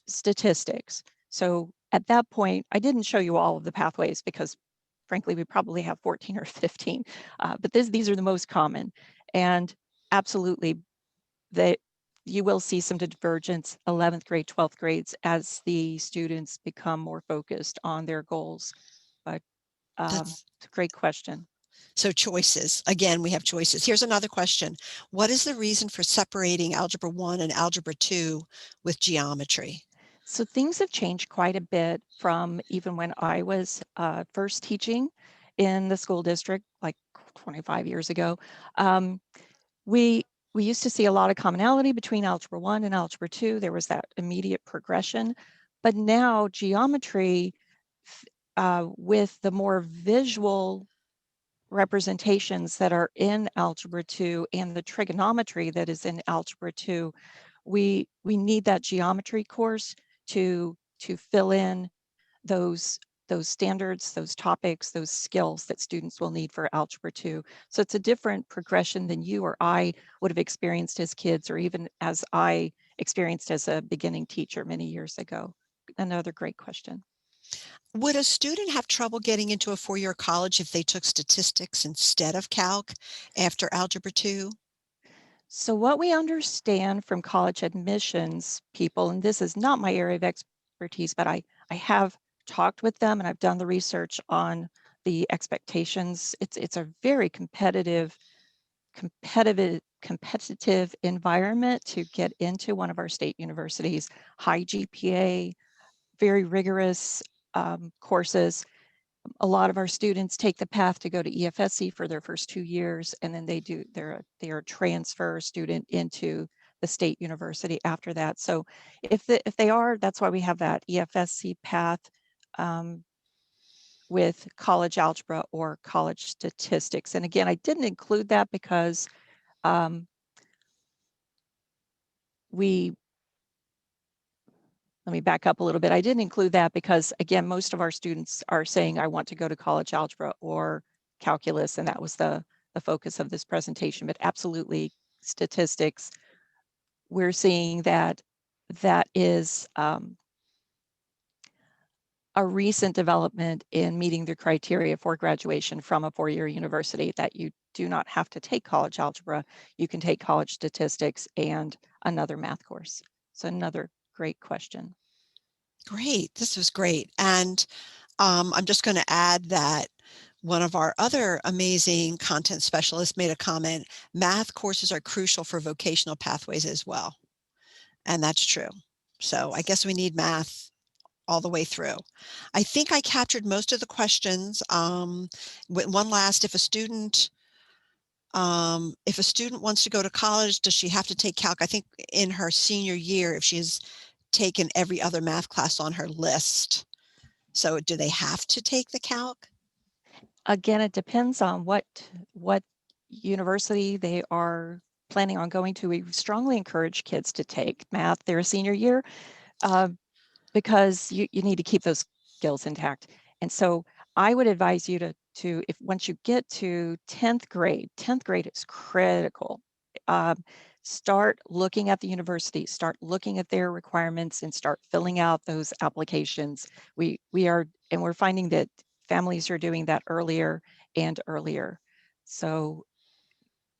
statistics. So at that point, I didn't show you all of the pathways because frankly, we probably have 14 or 15, but these are the most common. And absolutely, you will see some divergence 11th grade, 12th grades as the students become more focused on their goals. But it's a great question. So choices, again, we have choices. Here's another question. What is the reason for separating Algebra 1 and Algebra 2 with geometry? So things have changed quite a bit from even when I was first teaching in the school district, like 25 years ago. We used to see a lot of commonality between Algebra 1 and Algebra 2. There was that immediate progression. But now geometry, with the more visual representations that are in Algebra 2 and the trigonometry that is in Algebra 2, we need that geometry course to fill in those standards, those topics, those skills that students will need for Algebra 2. So it's a different progression than you or I would have experienced as kids, or even as I experienced as a beginning teacher many years ago. Another great question. Would a student have trouble getting into a four-year college if they took statistics instead of calc after Algebra 2? So what we understand from college admissions people, and this is not my area of expertise, but I have talked with them and I've done the research on the expectations. It's a very competitive environment to get into one of our state universities. High GPA, very rigorous courses. A lot of our students take the path to go to EFSC for their first 2 years, and then they are a transfer student into the state university after that. So if they are, that's why we have that EFSC path with college algebra or college statistics. And again, I didn't include that because let me back up a little bit. I didn't include that because, again, most of our students are saying, I want to go to college algebra or calculus, and that was the focus of this presentation. But absolutely, statistics, we're seeing that is a recent development in meeting the criteria for graduation from a four-year university, that you do not have to take college algebra. You can take college statistics and another math course. So another great question. Great. This was great. And I'm just going to add that one of our other amazing content specialists made a comment: math courses are crucial for vocational pathways as well. And that's true. So I guess we need math all the way through. I think I captured most of the questions. One last, if a student wants to go to college, does she have to take calc? I think in her senior year, if she's taken every other math class on her list. So do they have to take the calc? Again, it depends on what university they are planning on going to. We strongly encourage kids to take math their senior year because you need to keep those skills intact. And so I would advise you to if once you get to 10th grade is critical. Start looking at the university, start looking at their requirements, and start filling out those applications. We're finding that families are doing that earlier and earlier. So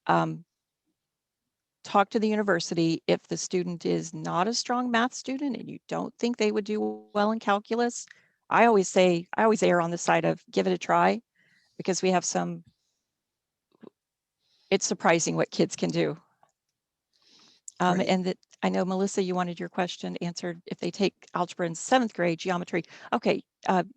talk to the university. If the student is not a strong math student and you don't think they would do well in calculus, I always err on the side of give it a try, because we have it's surprising what kids can do. And that I know, Melissa, you wanted your question answered. If they take algebra in 7th grade, geometry, okay,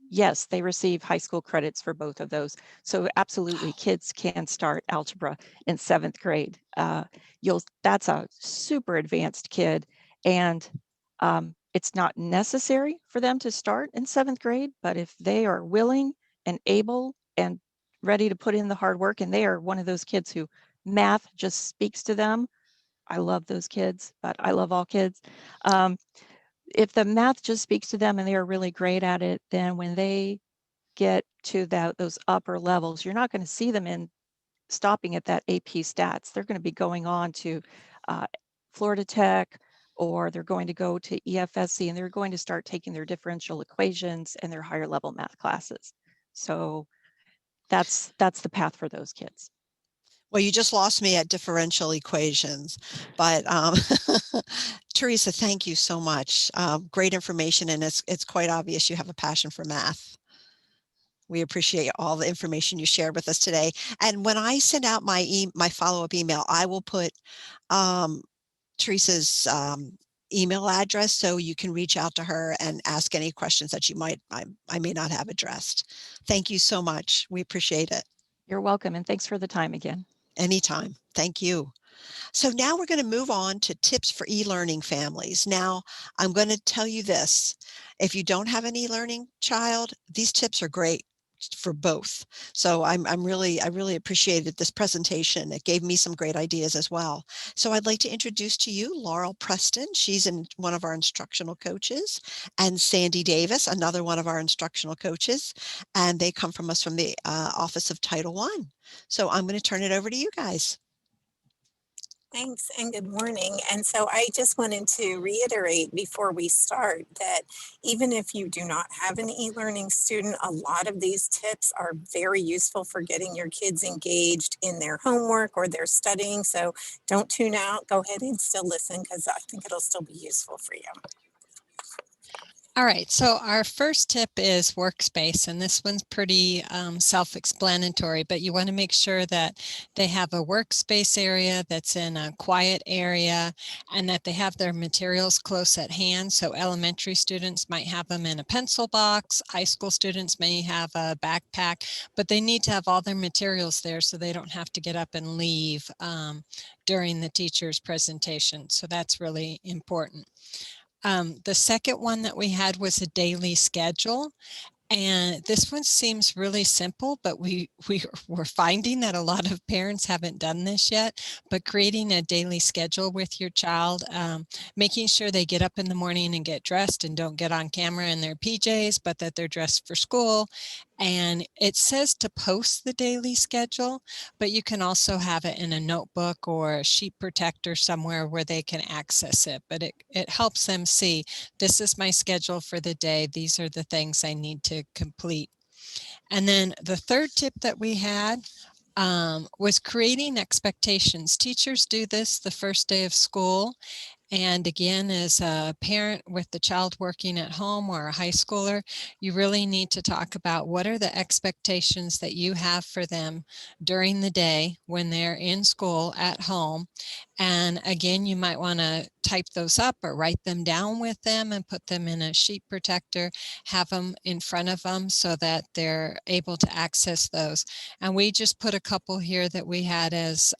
yes, they receive high school credits for both of those. So absolutely, kids can start algebra in 7th grade. That's a super advanced kid, and it's not necessary for them to start in 7th grade, but if they are willing and able and ready to put in the hard work, and they are one of those kids who math just speaks to them. I love those kids, but I love all kids. If the math just speaks to them and they are really great at it, then when they get to those upper levels, you're not going to see them stopping at that AP stats. They're going to be going on to Florida Tech, or they're going to go to EFSC, and they're going to start taking their differential equations and their higher level math classes. So that's the path for those kids. Well, you just lost me at differential equations, but Teresa, thank you so much. Great information, and it's quite obvious you have a passion for math. We appreciate all the information you shared with us today. And when I send out my follow-up email, I will put Teresa's email address, so you can reach out to her and ask any questions that you I may not have addressed. Thank you so much. We appreciate it. You're welcome, and thanks for the time again. Anytime. Thank you. So now we're going to move on to tips for e-learning families. Now, I'm going to tell you this. If you don't have an e-learning child, these tips are great for both. So I really appreciated this presentation. It gave me some great ideas as well. So I'd like to introduce to you Laurel Preston. She's one of our instructional coaches, and Sandy Davis, another one of our instructional coaches, and they come from us from the Office of Title I. So I'm going to turn it over to you guys. Thanks and good morning. And so I just wanted to reiterate before we start that even if you do not have an e-learning student, a lot of these tips are very useful for getting your kids engaged in their homework or their studying. So don't tune out. Go ahead and still listen, because I think it'll still be useful for you. All right, so our first tip is workspace, and this one's pretty self-explanatory, but you want to make sure that they have a workspace area that's in a quiet area and that they have their materials close at hand. So elementary students might have them in a pencil box, high school students may have a backpack, but they need to have all their materials there so they don't have to get up and leave during the teacher's presentation. So that's really important. The second one that we had was a daily schedule. And this one seems really simple, but we're finding that a lot of parents haven't done this yet. But creating a daily schedule with your child, making sure they get up in the morning and get dressed and don't get on camera in their PJs, but that they're dressed for school. And it says to post the daily schedule, but you can also have it in a notebook or a sheet protector somewhere where they can access it. But it helps them see, this is my schedule for the day. These are the things I need to complete. And then the third tip that we had was creating expectations. Teachers do this the first day of school. And again, as a parent with the child working at home or a high schooler, you really need to talk about what are the expectations that you have for them during the day when they're in school at home. And again, you might want to type those up or write them down with them and put them in a sheet protector, have them in front of them so that they're able to access those. And we just put a couple here that we had as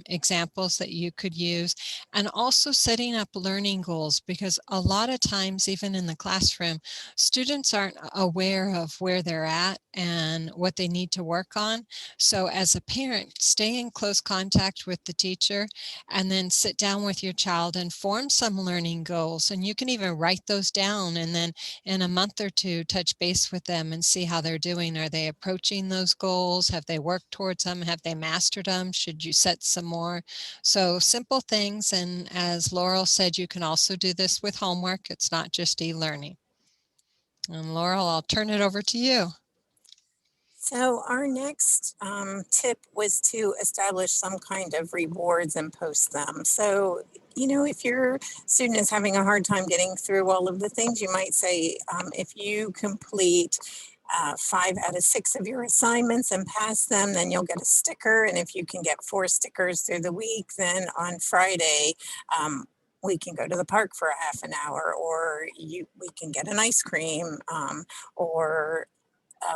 examples that you could use. And also setting up learning goals, because a lot of times, even in the classroom, students aren't aware of where they're at and what they need to work on. So as a parent, stay in close contact with the teacher and then sit down with your child and form some learning goals. And you can even write those down and then in a month or two, touch base with them and see how they're doing. Are they approaching those goals? Have they worked towards them? Have they mastered them? Should you set some more? So simple things. And as Laurel said, you can also do this with homework. It's not just e-learning. And Laurel, I'll turn it over to you. So our next tip was to establish some kind of rewards and post them. So, you know, if your student is having a hard time getting through all of the things, you might say, if you complete 5 out of 6 of your assignments and pass them, then you'll get a sticker. And if you can get 4 stickers through the week, then on Friday, we can go to the park for a half an hour, or we can get an ice cream, or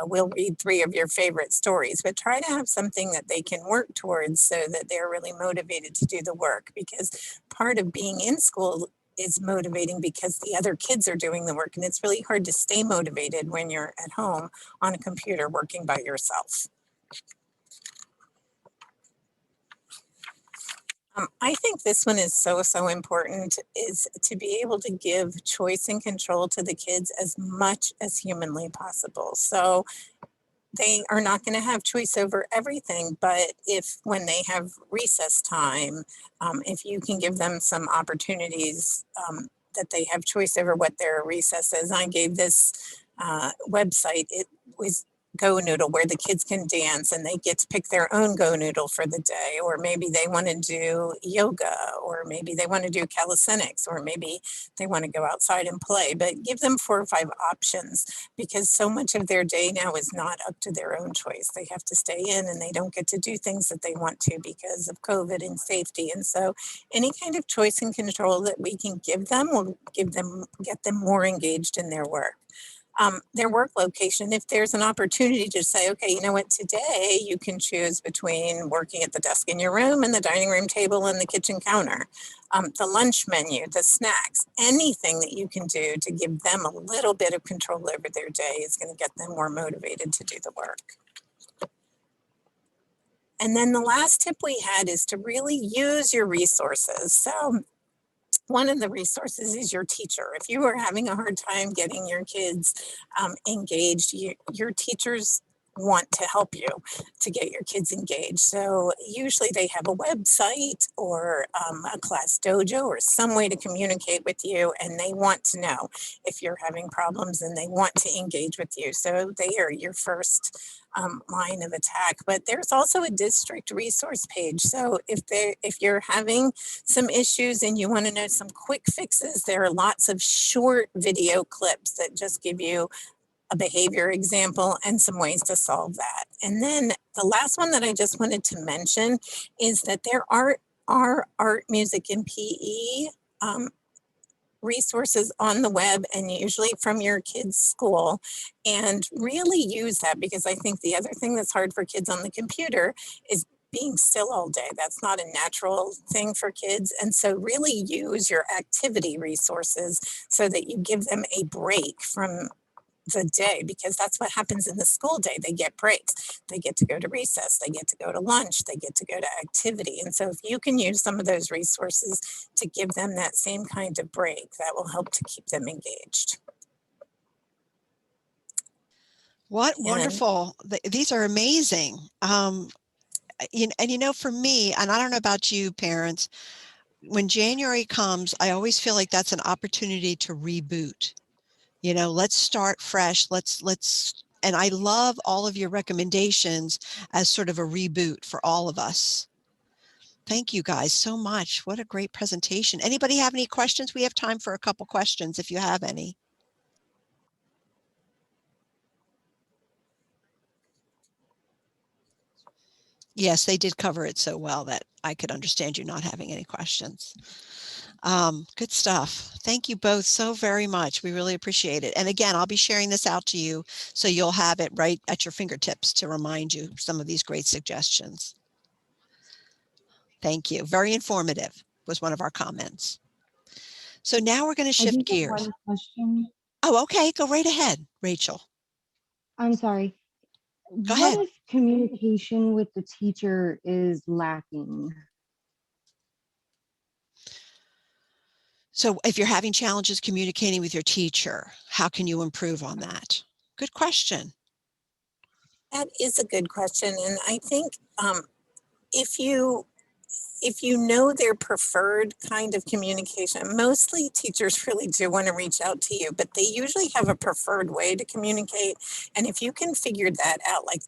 we'll read 3 of your favorite stories. But try to have something that they can work towards so that they're really motivated to do the work, because part of being in school is motivating because the other kids are doing the work, and it's really hard to stay motivated when you're at home on a computer working by yourself. I think this one is so important, is to be able to give choice and control to the kids as much as humanly possible. So they are not going to have choice over everything, but if when they have recess time, if you can give them some opportunities that they have choice over what their recess is. I gave this website, it was Go Noodle, where the kids can dance and they get to pick their own Go Noodle for the day, or maybe they want to do yoga, or maybe they want to do calisthenics, or maybe they want to go outside and play. But give them 4 or 5 options, because so much of their day now is not up to their own choice. They have to stay in and they don't get to do things that they want to because of COVID and safety. And so any kind of choice and control that we can give them will get them more engaged in their work. Their work location, if there's an opportunity to say, okay, you know what, today you can choose between working at the desk in your room and the dining room table and the kitchen counter, the lunch menu, the snacks, anything that you can do to give them a little bit of control over their day is going to get them more motivated to do the work. And then the last tip we had is to really use your resources. So one of the resources is your teacher. If you are having a hard time getting your kids engaged, your teachers want to help you to get your kids engaged. So usually they have a website or a class dojo or some way to communicate with you, and they want to know if you're having problems and they want to engage with you. So they are your first line of attack. But there's also a district resource page. So if you're having some issues and you want to know some quick fixes, there are lots of short video clips that just give you a behavior example and some ways to solve that. And then the last one that I just wanted to mention is that there are art, music, and PE resources on the web, and usually from your kids' school, and really use that, because I think the other thing that's hard for kids on the computer is being still all day. That's not a natural thing for kids. And so really use your activity resources so that you give them a break from the day, because that's what happens in the school day. They get breaks. They get to go to recess. They get to go to lunch. They get to go to activity. And so if you can use some of those resources to give them that same kind of break, that will help to keep them engaged. What wonderful. These are amazing. And for me, and I don't know about you parents, when January comes, I always feel like that's an opportunity to reboot. Let's start fresh. And I love all of your recommendations as sort of a reboot for all of us. Thank you guys so much. What a great presentation. Anybody have any questions? We have time for a couple questions if you have any. Yes, they did cover it so well that I could understand you not having any questions. Good stuff. Thank you both so very much. We really appreciate it. And again, I'll be sharing this out to you so you'll have it right at your fingertips to remind you some of these great suggestions. Thank you. Very informative was one of our comments. So now we're going to shift gears. One question. Oh, okay. Go right ahead, Rachel. I'm sorry. Go ahead. What if communication with the teacher is lacking? So if you're having challenges communicating with your teacher, how can you improve on that? Good question. That is a good question. And I think if you know their preferred kind of communication, mostly teachers really do want to reach out to you, but they usually have a preferred way to communicate. And if you can figure that out, like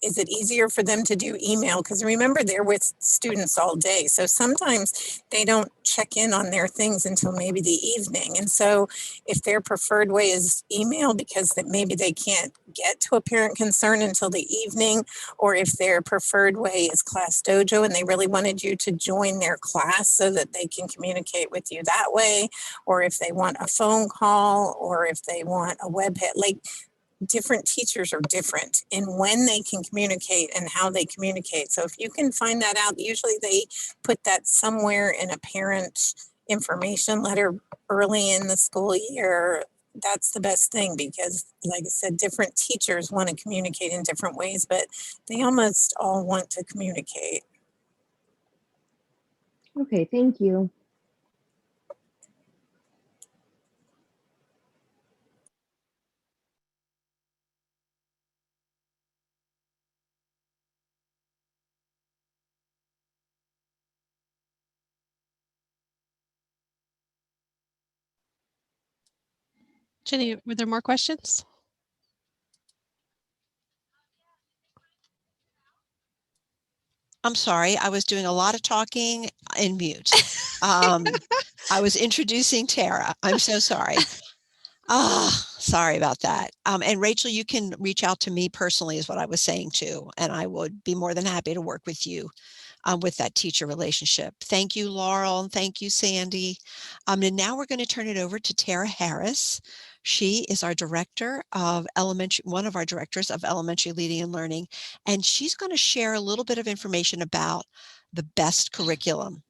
is it easier for them to do email? Because remember, they're with students all day. So sometimes they don't check in on their things until maybe the evening. And so if their preferred way is email because that maybe they can't get to a parent concern until the evening, or if their preferred way is Class Dojo and they really wanted you to join their class so that they can communicate with you that way, or if they want a phone call, or if they want a webpage, like different teachers are different in when they can communicate and how they communicate. So if you can find that out, usually they put that somewhere in a parent information letter early in the school year. That's the best thing, because like I said, different teachers want to communicate in different ways, but they almost all want to communicate. Okay, thank you. Jenny, were there more questions? I'm sorry, I was doing a lot of talking in mute. I was introducing Tara. I'm so sorry. Sorry about that. And Rachel, you can reach out to me personally is what I was saying too. And I would be more than happy to work with you with that teacher relationship. Thank you, Laurel, and thank you, Sandy. And now we're going to turn it over to Tara Harris. She is our director of one of our directors of elementary leading and learning, and she's going to share a little bit of information about the best curriculum.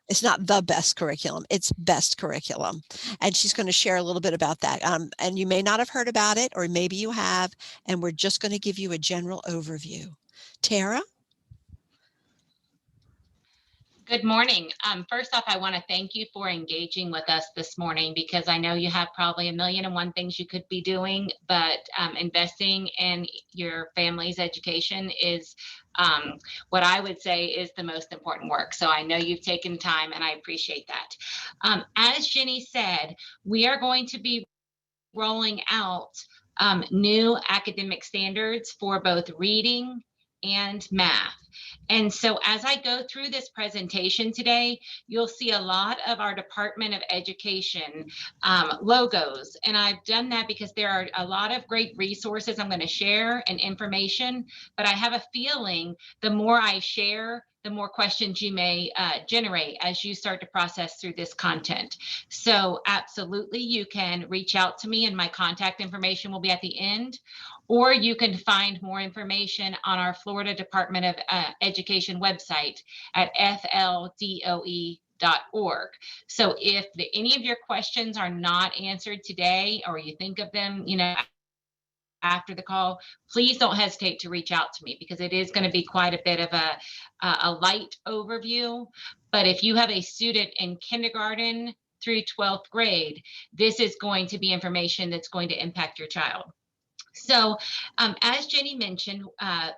It's not the best curriculum, it's best curriculum. And she's going to share a little bit about that. And you may not have heard about it, or maybe you have, and we're just going to give you a general overview. Tara? Good morning. First off, I want to thank you for engaging with us this morning because I know you have probably a million and one things you could be doing, but investing in your family's education is what I would say is the most important work. So I know you've taken time and I appreciate that. As Jenny said, we are going to be rolling out new academic standards for both reading and math. And so as I go through this presentation today, you'll see a lot of our Department of Education logos. And I've done that because there are a lot of great resources I'm going to share and information, but I have a feeling the more I share, the more questions you may generate as you start to process through this content. So absolutely, you can reach out to me and my contact information will be at the end, or you can find more information on our Florida Department of Education website at fldoe.org. So if any of your questions are not answered today, or you think of them, after the call, please don't hesitate to reach out to me because it is going to be quite a bit of a light overview. But if you have a student in kindergarten through 12th grade, this is going to be information that's going to impact your child. So as Jenny mentioned,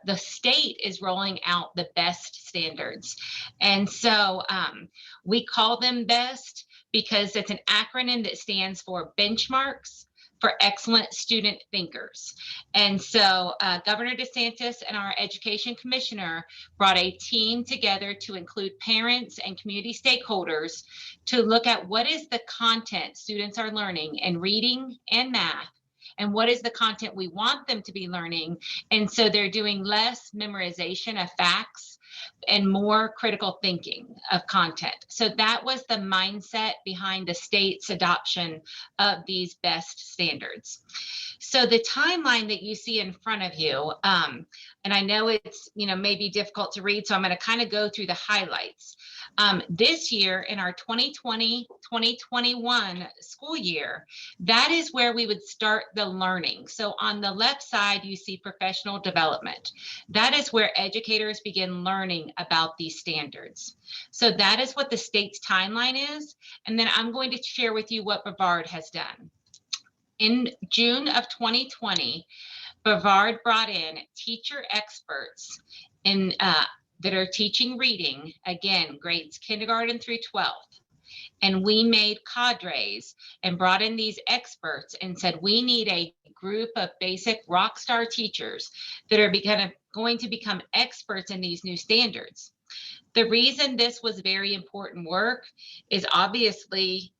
the state is rolling out the BEST standards. And so we call them BEST because it's an acronym that stands for benchmarks for excellent student thinkers. And so Governor DeSantis and our education commissioner brought a team together to include parents and community stakeholders to look at what is the content students are learning in reading and math, and what is the content we want them to be learning. And so they're doing less memorization of facts and more critical thinking of content. So that was the mindset behind the state's adoption of these BEST standards. So the timeline that you see in front of you, and I know it's maybe difficult to read, so I'm going to kind of go through the highlights. This year in our 2020-2021 school year, that is where we would start the learning. So on the left side, you see professional development. That is where educators begin learning about these standards. So that is what the state's timeline is. And then I'm going to share with you what Brevard has done. In June of 2020, Brevard brought in teacher experts that are teaching reading, again, grades kindergarten through 12th. And we made cadres and brought in these experts and said, we need a group of basic rock star teachers that are going to become experts in these new standards. The reason this was very important work is obviously,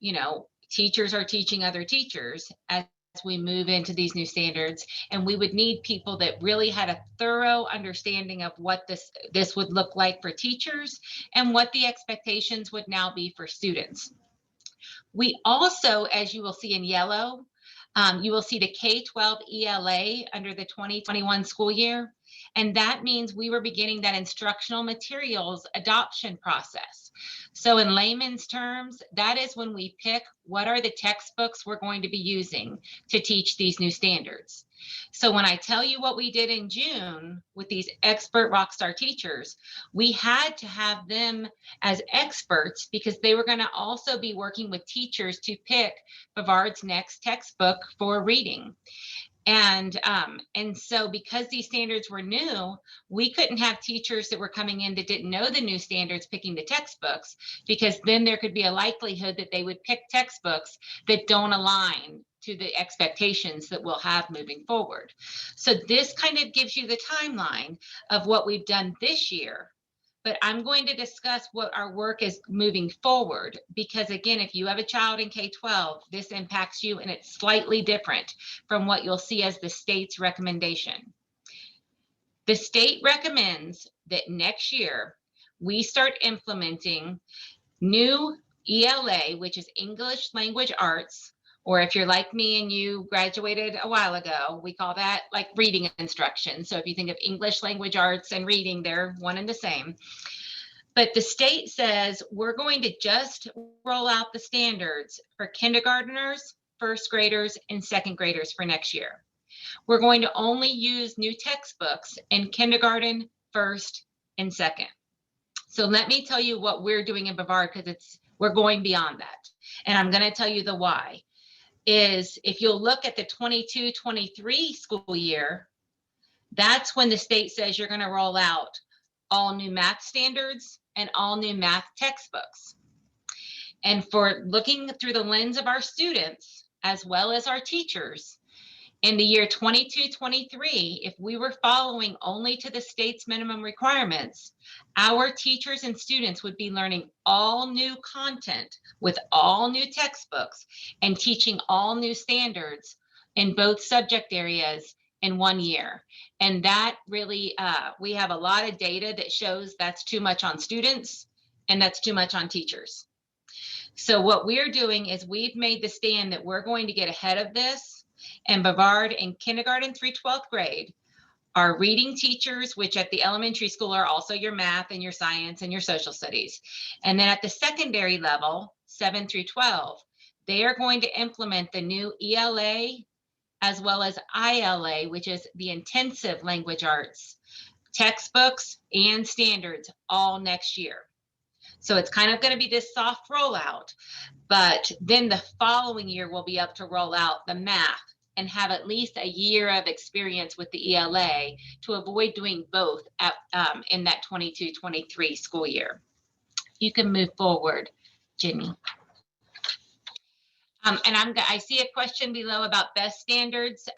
teachers are teaching other teachers as we move into these new standards, and we would need people that really had a thorough understanding of what this would look like for teachers and what the expectations would now be for students. We also, as you will see in yellow, you will see the K-12 ELA under the 2021 school year. And that means we were beginning that instructional materials adoption process. So in layman's terms, that is when we pick what are the textbooks we're going to be using to teach these new standards. So when I tell you what we did in June with these expert rockstar teachers, we had to have them as experts because they were going to also be working with teachers to pick Brevard's next textbook for reading. And so because these standards were new, we couldn't have teachers that were coming in that didn't know the new standards picking the textbooks, because then there could be a likelihood that they would pick textbooks that don't align to the expectations that we'll have moving forward. So this kind of gives you the timeline of what we've done this year. But I'm going to discuss what our work is moving forward, because again, if you have a child in K-12, this impacts you and it's slightly different from what you'll see as the state's recommendation. The state recommends that next year we start implementing new ELA, which is English Language Arts, or if you're like me and you graduated a while ago, we call that like reading instruction. So if you think of English Language Arts and reading, they're one and the same. But the state says we're going to just roll out the standards for kindergartners, first graders, and second graders for next year. We're going to only use new textbooks in kindergarten, first, and second. So let me tell you what we're doing in Brevard, because we're going beyond that. And I'm going to tell you the why. Is if you'll look at the 22-23 school year, that's when the state says you're going to roll out all new math standards and all new math textbooks. And for looking through the lens of our students, as well as our teachers, in the year 22-23, if we were following only to the state's minimum requirements, our teachers and students would be learning all new content with all new textbooks and teaching all new standards in both subject areas in 1 year. And that really, we have a lot of data that shows that's too much on students and that's too much on teachers. So what we're doing is we've made the stand that we're going to get ahead of this. And Brevard in kindergarten through 12th grade, our reading teachers, which at the elementary school are also your math and your science and your social studies. And then at the secondary level, 7 through 12, they are going to implement the new ELA as well as ILA, which is the intensive language arts, textbooks and standards all next year. So it's kind of going to be this soft rollout, but then the following year we'll be up to roll out the math and have at least a year of experience with the ELA to avoid doing both at, in that 22-23 school year. You can move forward, Jenny. And I see a question below about best standards.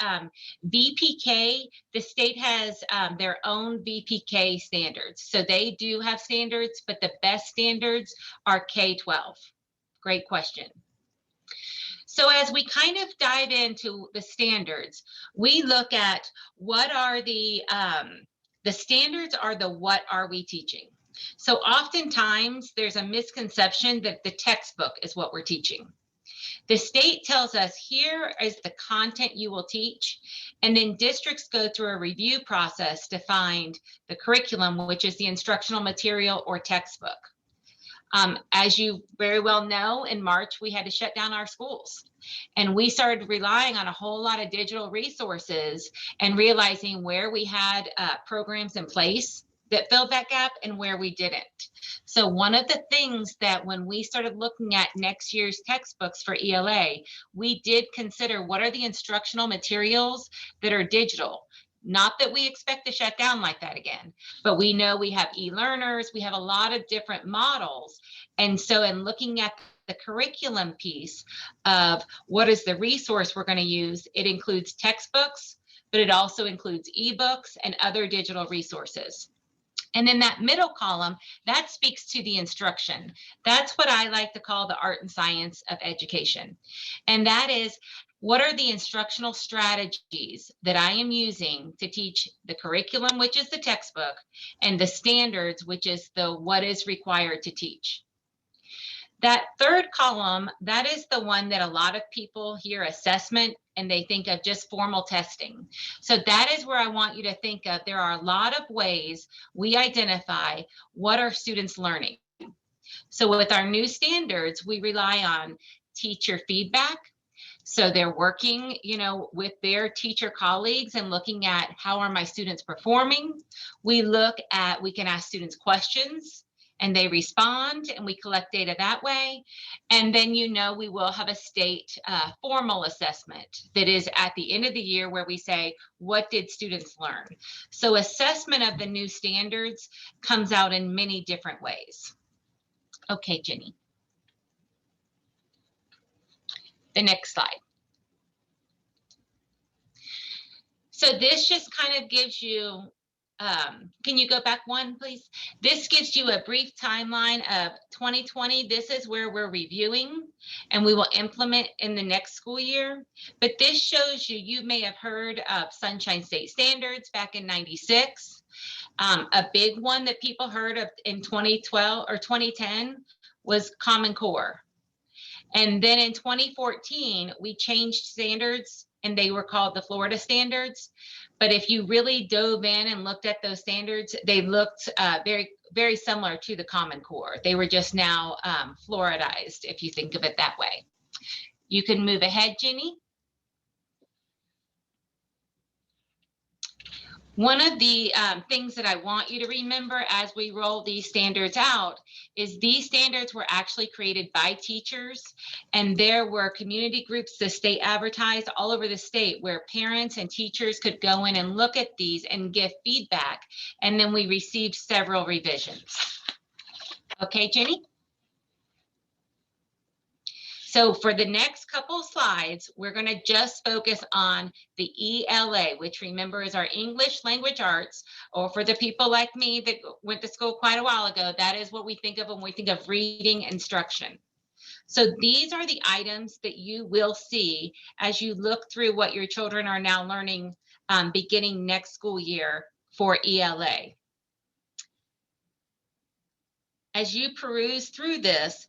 VPK, the state has their own VPK standards. So they do have standards, but the best standards are K-12. Great question. So as we kind of dive into the standards, we look at what are the standards are the what are we teaching. So oftentimes there's a misconception that the textbook is what we're teaching. The state tells us here is the content you will teach, and then districts go through a review process to find the curriculum, which is the instructional material or textbook. As you very well know, in March, we had to shut down our schools, and we started relying on a whole lot of digital resources and realizing where we had programs in place that filled that gap and where we didn't. So one of the things that when we started looking at next year's textbooks for ELA, we did consider what are the instructional materials that are digital. Not that we expect to shut down like that again, but we know we have e-learners, we have a lot of different models. And so in looking at the curriculum piece of what is the resource we're going to use, it includes textbooks, but it also includes ebooks and other digital resources. And then that middle column, that speaks to the instruction. That's what I like to call the art and science of education. And that is, what are the instructional strategies that I am using to teach the curriculum, which is the textbook, and the standards, which is the what is required to teach. That third column, that is the one that a lot of people hear assessment and they think of just formal testing. So that is where I want you to think of, there are a lot of ways we identify what are students learning. So with our new standards, we rely on teacher feedback. So they're working, with their teacher colleagues and looking at how are my students performing. We can ask students questions and they respond, and we collect data that way. And then, we will have a state formal assessment that is at the end of the year where we say, what did students learn? So assessment of the new standards comes out in many different ways. Okay, Jenny. The next slide. So this just kind of gives you, can you go back one, please? This gives you a brief timeline of 2020. This is where we're reviewing and we will implement in the next school year. But this shows you, you may have heard of Sunshine State Standards back in '96. A big one that people heard of in 2012 or 2010 was Common Core. And then in 2014, we changed standards and they were called the Florida standards. But if you really dove in and looked at those standards, they looked very, very similar to the Common Core. They were just now Floridized, if you think of it that way. You can move ahead, Jenny. One of the things that I want you to remember as we roll these standards out is these standards were actually created by teachers, and there were community groups, the state advertised all over the state, where parents and teachers could go in and look at these and give feedback, and then we received several revisions. Okay, Jenny? So for the next couple slides, we're going to just focus on the ELA, which remember is our English Language Arts, or for the people like me that went to school quite a while ago, that is what we think of when we think of reading instruction. So these are the items that you will see as you look through what your children are now learning beginning next school year for ELA. As you peruse through this,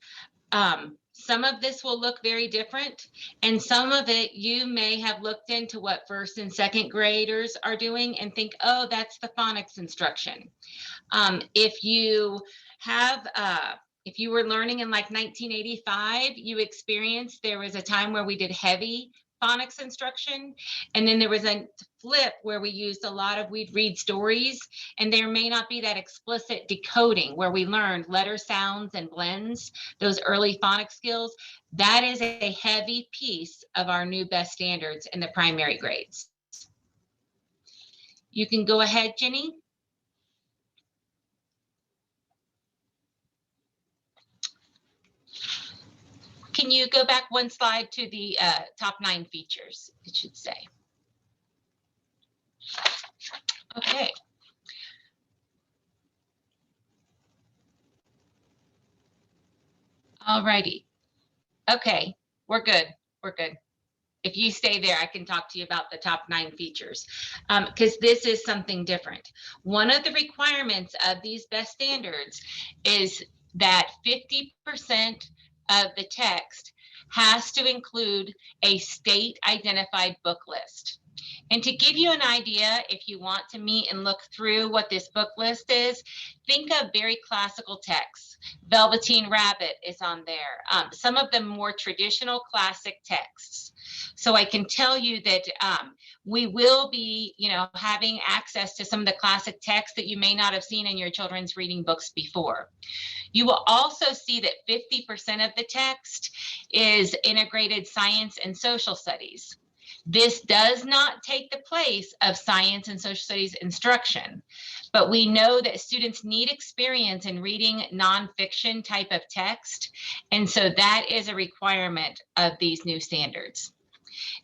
some of this will look very different, and some of it you may have looked into what first and second graders are doing and think, oh, that's the phonics instruction. If you were learning in like 1985, you experienced there was a time where we did heavy phonics instruction, and then there was a flip where we used we'd read stories, and there may not be that explicit decoding where we learned letter sounds and blends, those early phonics skills. That is a heavy piece of our new best standards in the primary grades. You can go ahead, Jenny. Can you go back one slide to the top 9 features, it should say. Okay. All righty. Okay, we're good. We're good. If you stay there, I can talk to you about the top 9 features, because this is something different. One of the requirements of these best standards is that 50% of the text has to include a state identified book list. And to give you an idea, if you want to meet and look through what this book list is, think of very classical texts. Velveteen Rabbit is on there. Some of the more traditional classic texts. So I can tell you that we will be, having access to some of the classic texts that you may not have seen in your children's reading books before. You will also see that 50% of the text is integrated science and social studies. This does not take the place of science and social studies instruction, but we know that students need experience in reading nonfiction type of text, and so that is a requirement of these new standards.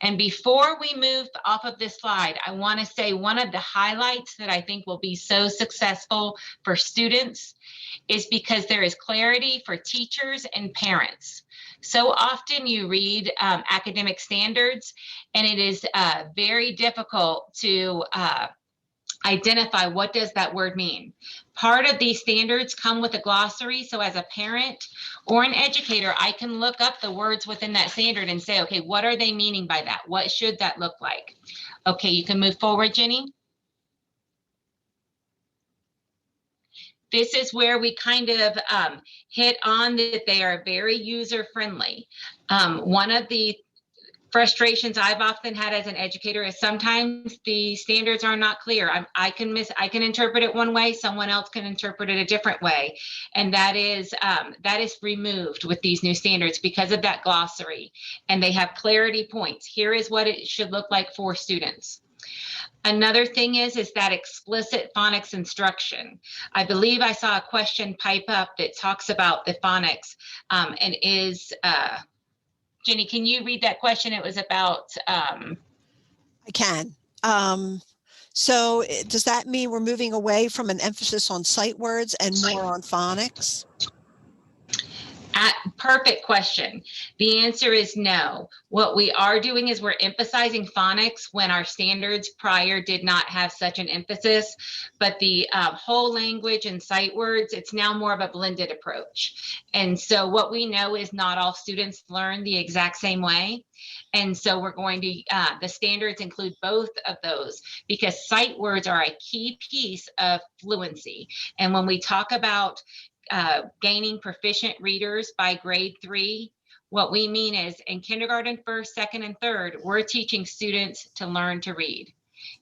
And before we move off of this slide, I want to say one of the highlights that I think will be so successful for students is because there is clarity for teachers and parents. So often you read academic standards, and it is very difficult to identify what does that word mean. Part of these standards come with a glossary, so as a parent or an educator, I can look up the words within that standard and say, okay, what are they meaning by that? What should that look like? Okay, you can move forward, Jenny. This is where we kind of hit on that they are very user-friendly. One of the frustrations I've often had as an educator is sometimes the standards are not clear. I can interpret it one way, someone else can interpret it a different way. And that is removed with these new standards because of that glossary. And they have clarity points. Here is what it should look like for students. Another thing is that explicit phonics instruction. I believe I saw a question pipe up that talks about the phonics and is, Jenny, can you read that question? It was about. I can. So does that mean we're moving away from an emphasis on sight words and more on phonics? Perfect question. The answer is no. What we are doing is we're emphasizing phonics when our standards prior did not have such an emphasis, but the whole language and sight words, it's now more of a blended approach. And so what we know is not all students learn the exact same way. And so we're going to, the standards include both of those because sight words are a key piece of fluency. And when we talk about gaining proficient readers by grade 3, what we mean is in kindergarten, first, second, and third, we're teaching students to learn to read.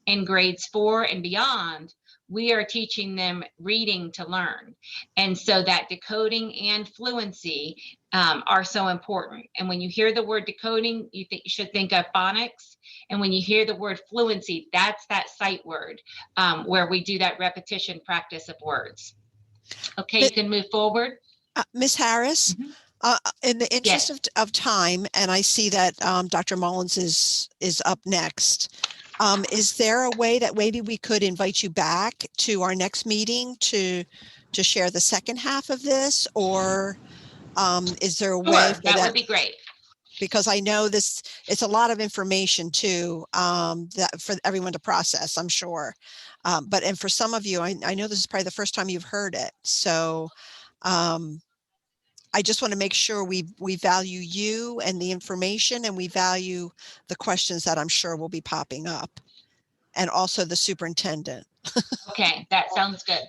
In grades 4 and beyond, we are teaching them reading to learn. And so that decoding and fluency are so important. And when you hear the word decoding, you should think of phonics. And when you hear the word fluency, that's that sight word where we do that repetition practice of words. Okay, you can move forward. Ms. Harris, in the interest of time, and I see that Dr. Mullins is up next. Is there a way that maybe we could invite you back to our next meeting to share the second half of this, or is there a way for that would be great? Because I know it's a lot of information too, that for everyone to process, I'm sure. And for some of you, I know this is probably the first time you've heard it. So I just want to make sure we value you and the information, and we value the questions that I'm sure will be popping up, and also the superintendent. Okay, that sounds good.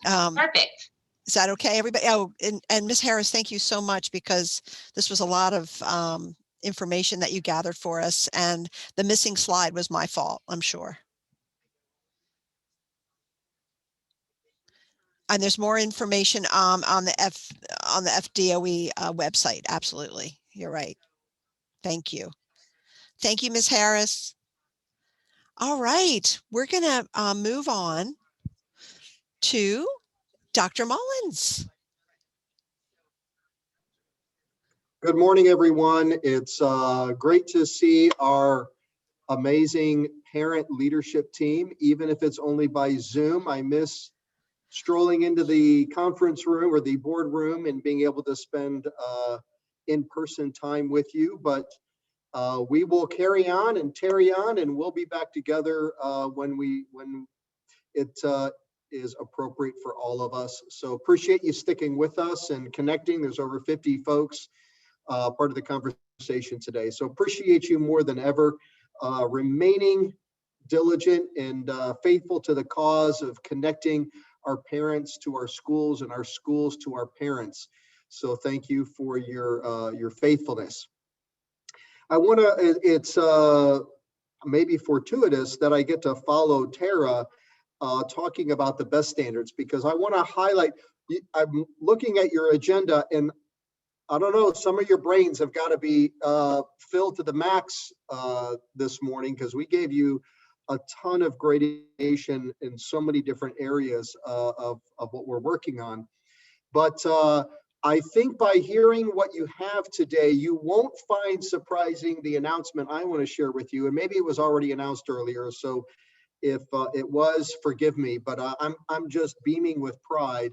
Perfect. Is that okay, everybody? Oh, and Ms. Harris, thank you so much, because this was a lot of information that you gathered for us, and the missing slide was my fault, I'm sure. And there's more information on the FDOE website. Absolutely, you're right. Thank you. Thank you, Ms. Harris. All right, we're gonna move on to Dr. Mullins. Good morning, everyone. It's great to see our amazing parent leadership team, even if it's only by Zoom. I miss strolling into the conference room or the boardroom and being able to spend in-person time with you, but we will carry on and tarry on, and we'll be back together when it is appropriate for all of us. So appreciate you sticking with us and connecting. There's over 50 folks part of the conversation today. So appreciate you more than ever, remaining diligent and faithful to the cause of connecting our parents to our schools and our schools to our parents. So thank you for your faithfulness. I want to, it's maybe fortuitous that I get to follow Tara talking about the best standards, because I want to highlight, I'm looking at your agenda, and I don't know, some of your brains have got to be filled to the max this morning, because we gave you a ton of gradation in so many different areas of what we're working on. But I think by hearing what you have today, you won't find surprising the announcement I want to share with you. And maybe it was already announced earlier, so if it was, forgive me, but I'm just beaming with pride.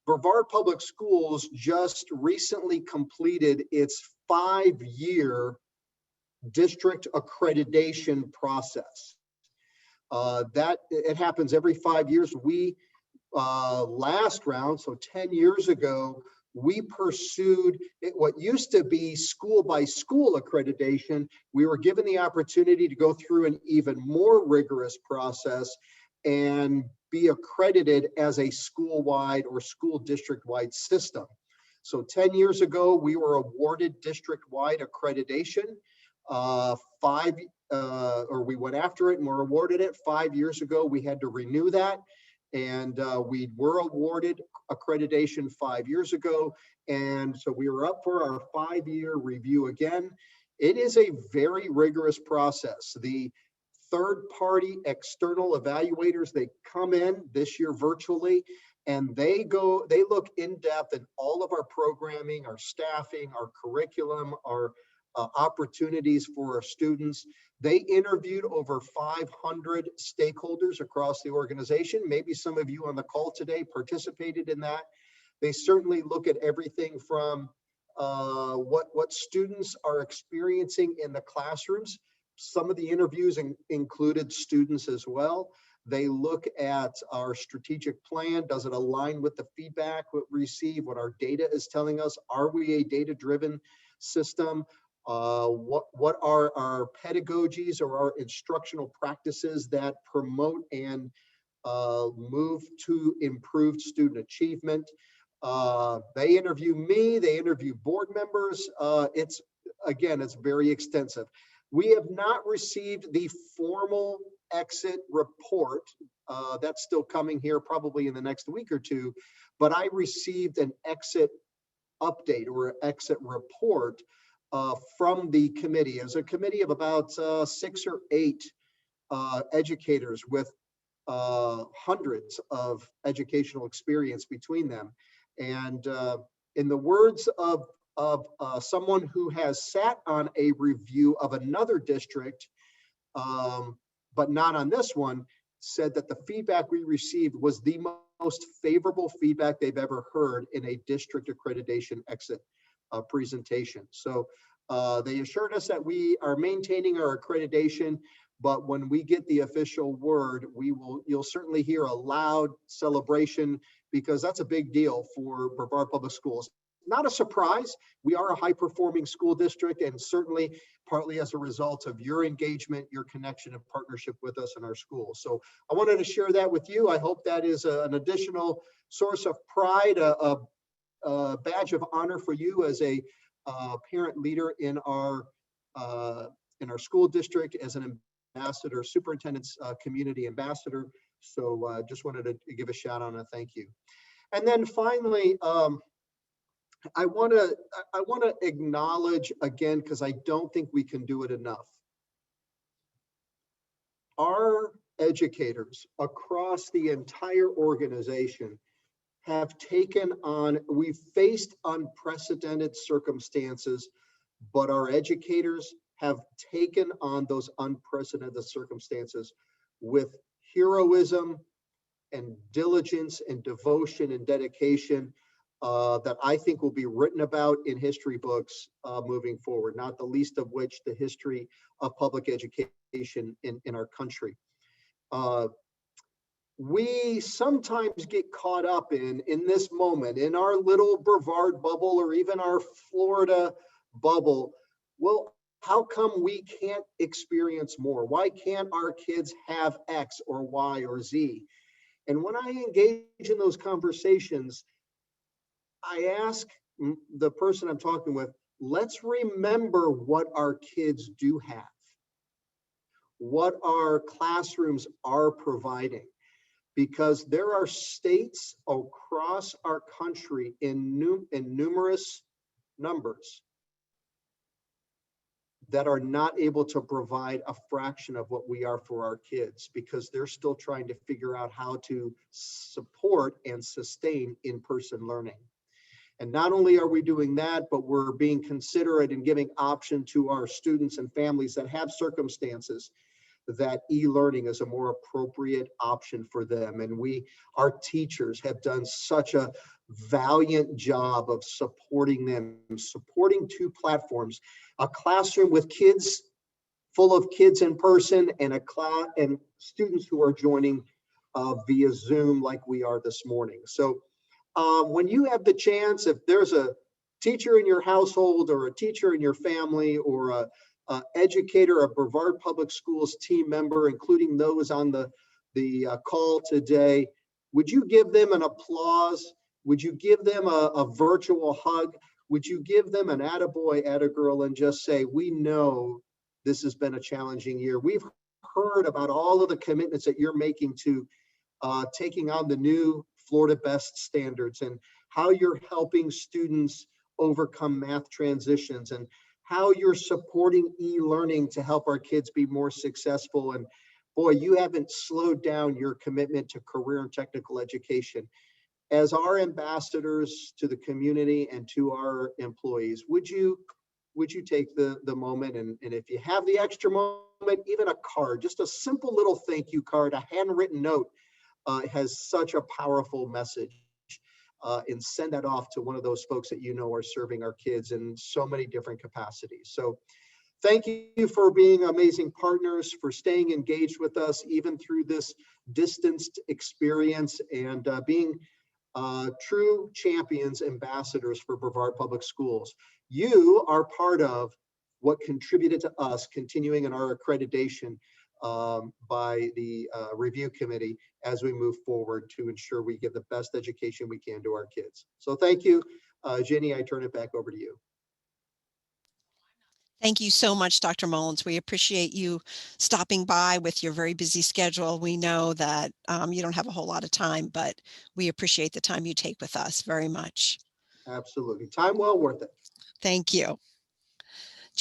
Brevard Public Schools just recently completed its 5-year district accreditation process. That it happens every 5 years. We last round, so 10 years ago, we pursued what used to be school by school accreditation. We were given the opportunity to go through an even more rigorous process and be accredited as a school-wide or school district-wide system. So 10 years ago, we were awarded district-wide accreditation. We went after it and were awarded it. 5 years ago, we had to renew that. And we were awarded accreditation 5 years ago. And so we were up for our 5-year review again. It is a very rigorous process. The third-party external evaluators, they come in this year virtually, and they look in depth at all of our programming, our staffing, our curriculum, our opportunities for our students. They interviewed over 500 stakeholders across the organization. Maybe some of you on the call today participated in that. They certainly look at everything from what students are experiencing in the classrooms. Some of the interviews included students as well. They look at our strategic plan. Does it align with the feedback we receive, what our data is telling us? Are we a data-driven system? What are our pedagogies or our instructional practices that promote and move to improved student achievement? They interview me, they interview board members. It's very extensive. We have not received the formal exit report. That's still coming here probably in the next week or two, but I received an exit update or exit report from the committee. It was a committee of about 6 or 8 educators with hundreds of educational experience between them. And in the words of someone who has sat on a review of another district, but not on this one, said that the feedback we received was the most favorable feedback they've ever heard in a district accreditation exit presentation. So they assured us that we are maintaining our accreditation, but when we get the official word, you'll certainly hear a loud celebration, because that's a big deal for Brevard Public Schools. Not a surprise. We are a high-performing school district, and certainly partly as a result of your engagement, your connection and partnership with us in our schools. So I wanted to share that with you. I hope that is an additional source of pride, a badge of honor for you as a parent leader in our school district, as an ambassador, superintendent's community ambassador. So just wanted to give a shout out and a thank you. And then finally, I want to acknowledge again, because I don't think we can do it enough. Our educators across the entire organization have taken on, we've faced unprecedented circumstances, but our educators have taken on those unprecedented circumstances with heroism and diligence and devotion and dedication that I think will be written about in history books moving forward, not the least of which the history of public education in our country. We sometimes get caught up in this moment, in our little Brevard bubble or even our Florida bubble. Well, how come we can't experience more? Why can't our kids have X or Y or Z? And when I engage in those conversations, I ask the person I'm talking with, let's remember what our kids do have, what our classrooms are providing, because there are states across our country in numerous numbers that are not able to provide a fraction of what we are for our kids, because they're still trying to figure out how to support and sustain in-person learning. And not only are we doing that, but we're being considerate and giving option to our students and families that have circumstances that e-learning is a more appropriate option for them. And our teachers have done such a valiant job of supporting them, supporting 2 platforms, a classroom with kids, full of kids in person, and and students who are joining via Zoom like we are this morning. So when you have the chance, if there's a teacher in your household or a teacher in your family or a educator, a Brevard Public Schools team member, including those on the call today, would you give them an applause? Would you give them a virtual hug? Would you give them an attaboy, attagirl, and just say, we know this has been a challenging year. We've heard about all of the commitments that you're making to taking on the new Florida Best standards, and how you're helping students overcome math transitions, and how you're supporting e-learning to help our kids be more successful. And boy, you haven't slowed down your commitment to career and technical education. As our ambassadors to the community and to our employees, would you take the moment, and if you have the extra moment, even a card, just a simple little thank you card, a handwritten note, has such a powerful message, and send that off to one of those folks that you know are serving our kids in so many different capacities. So thank you for being amazing partners, for staying engaged with us even through this distanced experience, and being true champions, ambassadors for Brevard Public Schools. You are part of what contributed to us continuing in our accreditation by the review committee as we move forward to ensure we give the best education we can to our kids. So thank you. Jenny, I turn it back over to you. Thank you so much, Dr. Mullins. We appreciate you stopping by with your very busy schedule. We know that you don't have a whole lot of time, but we appreciate the time you take with us very much. Absolutely. Time well worth it. Thank you.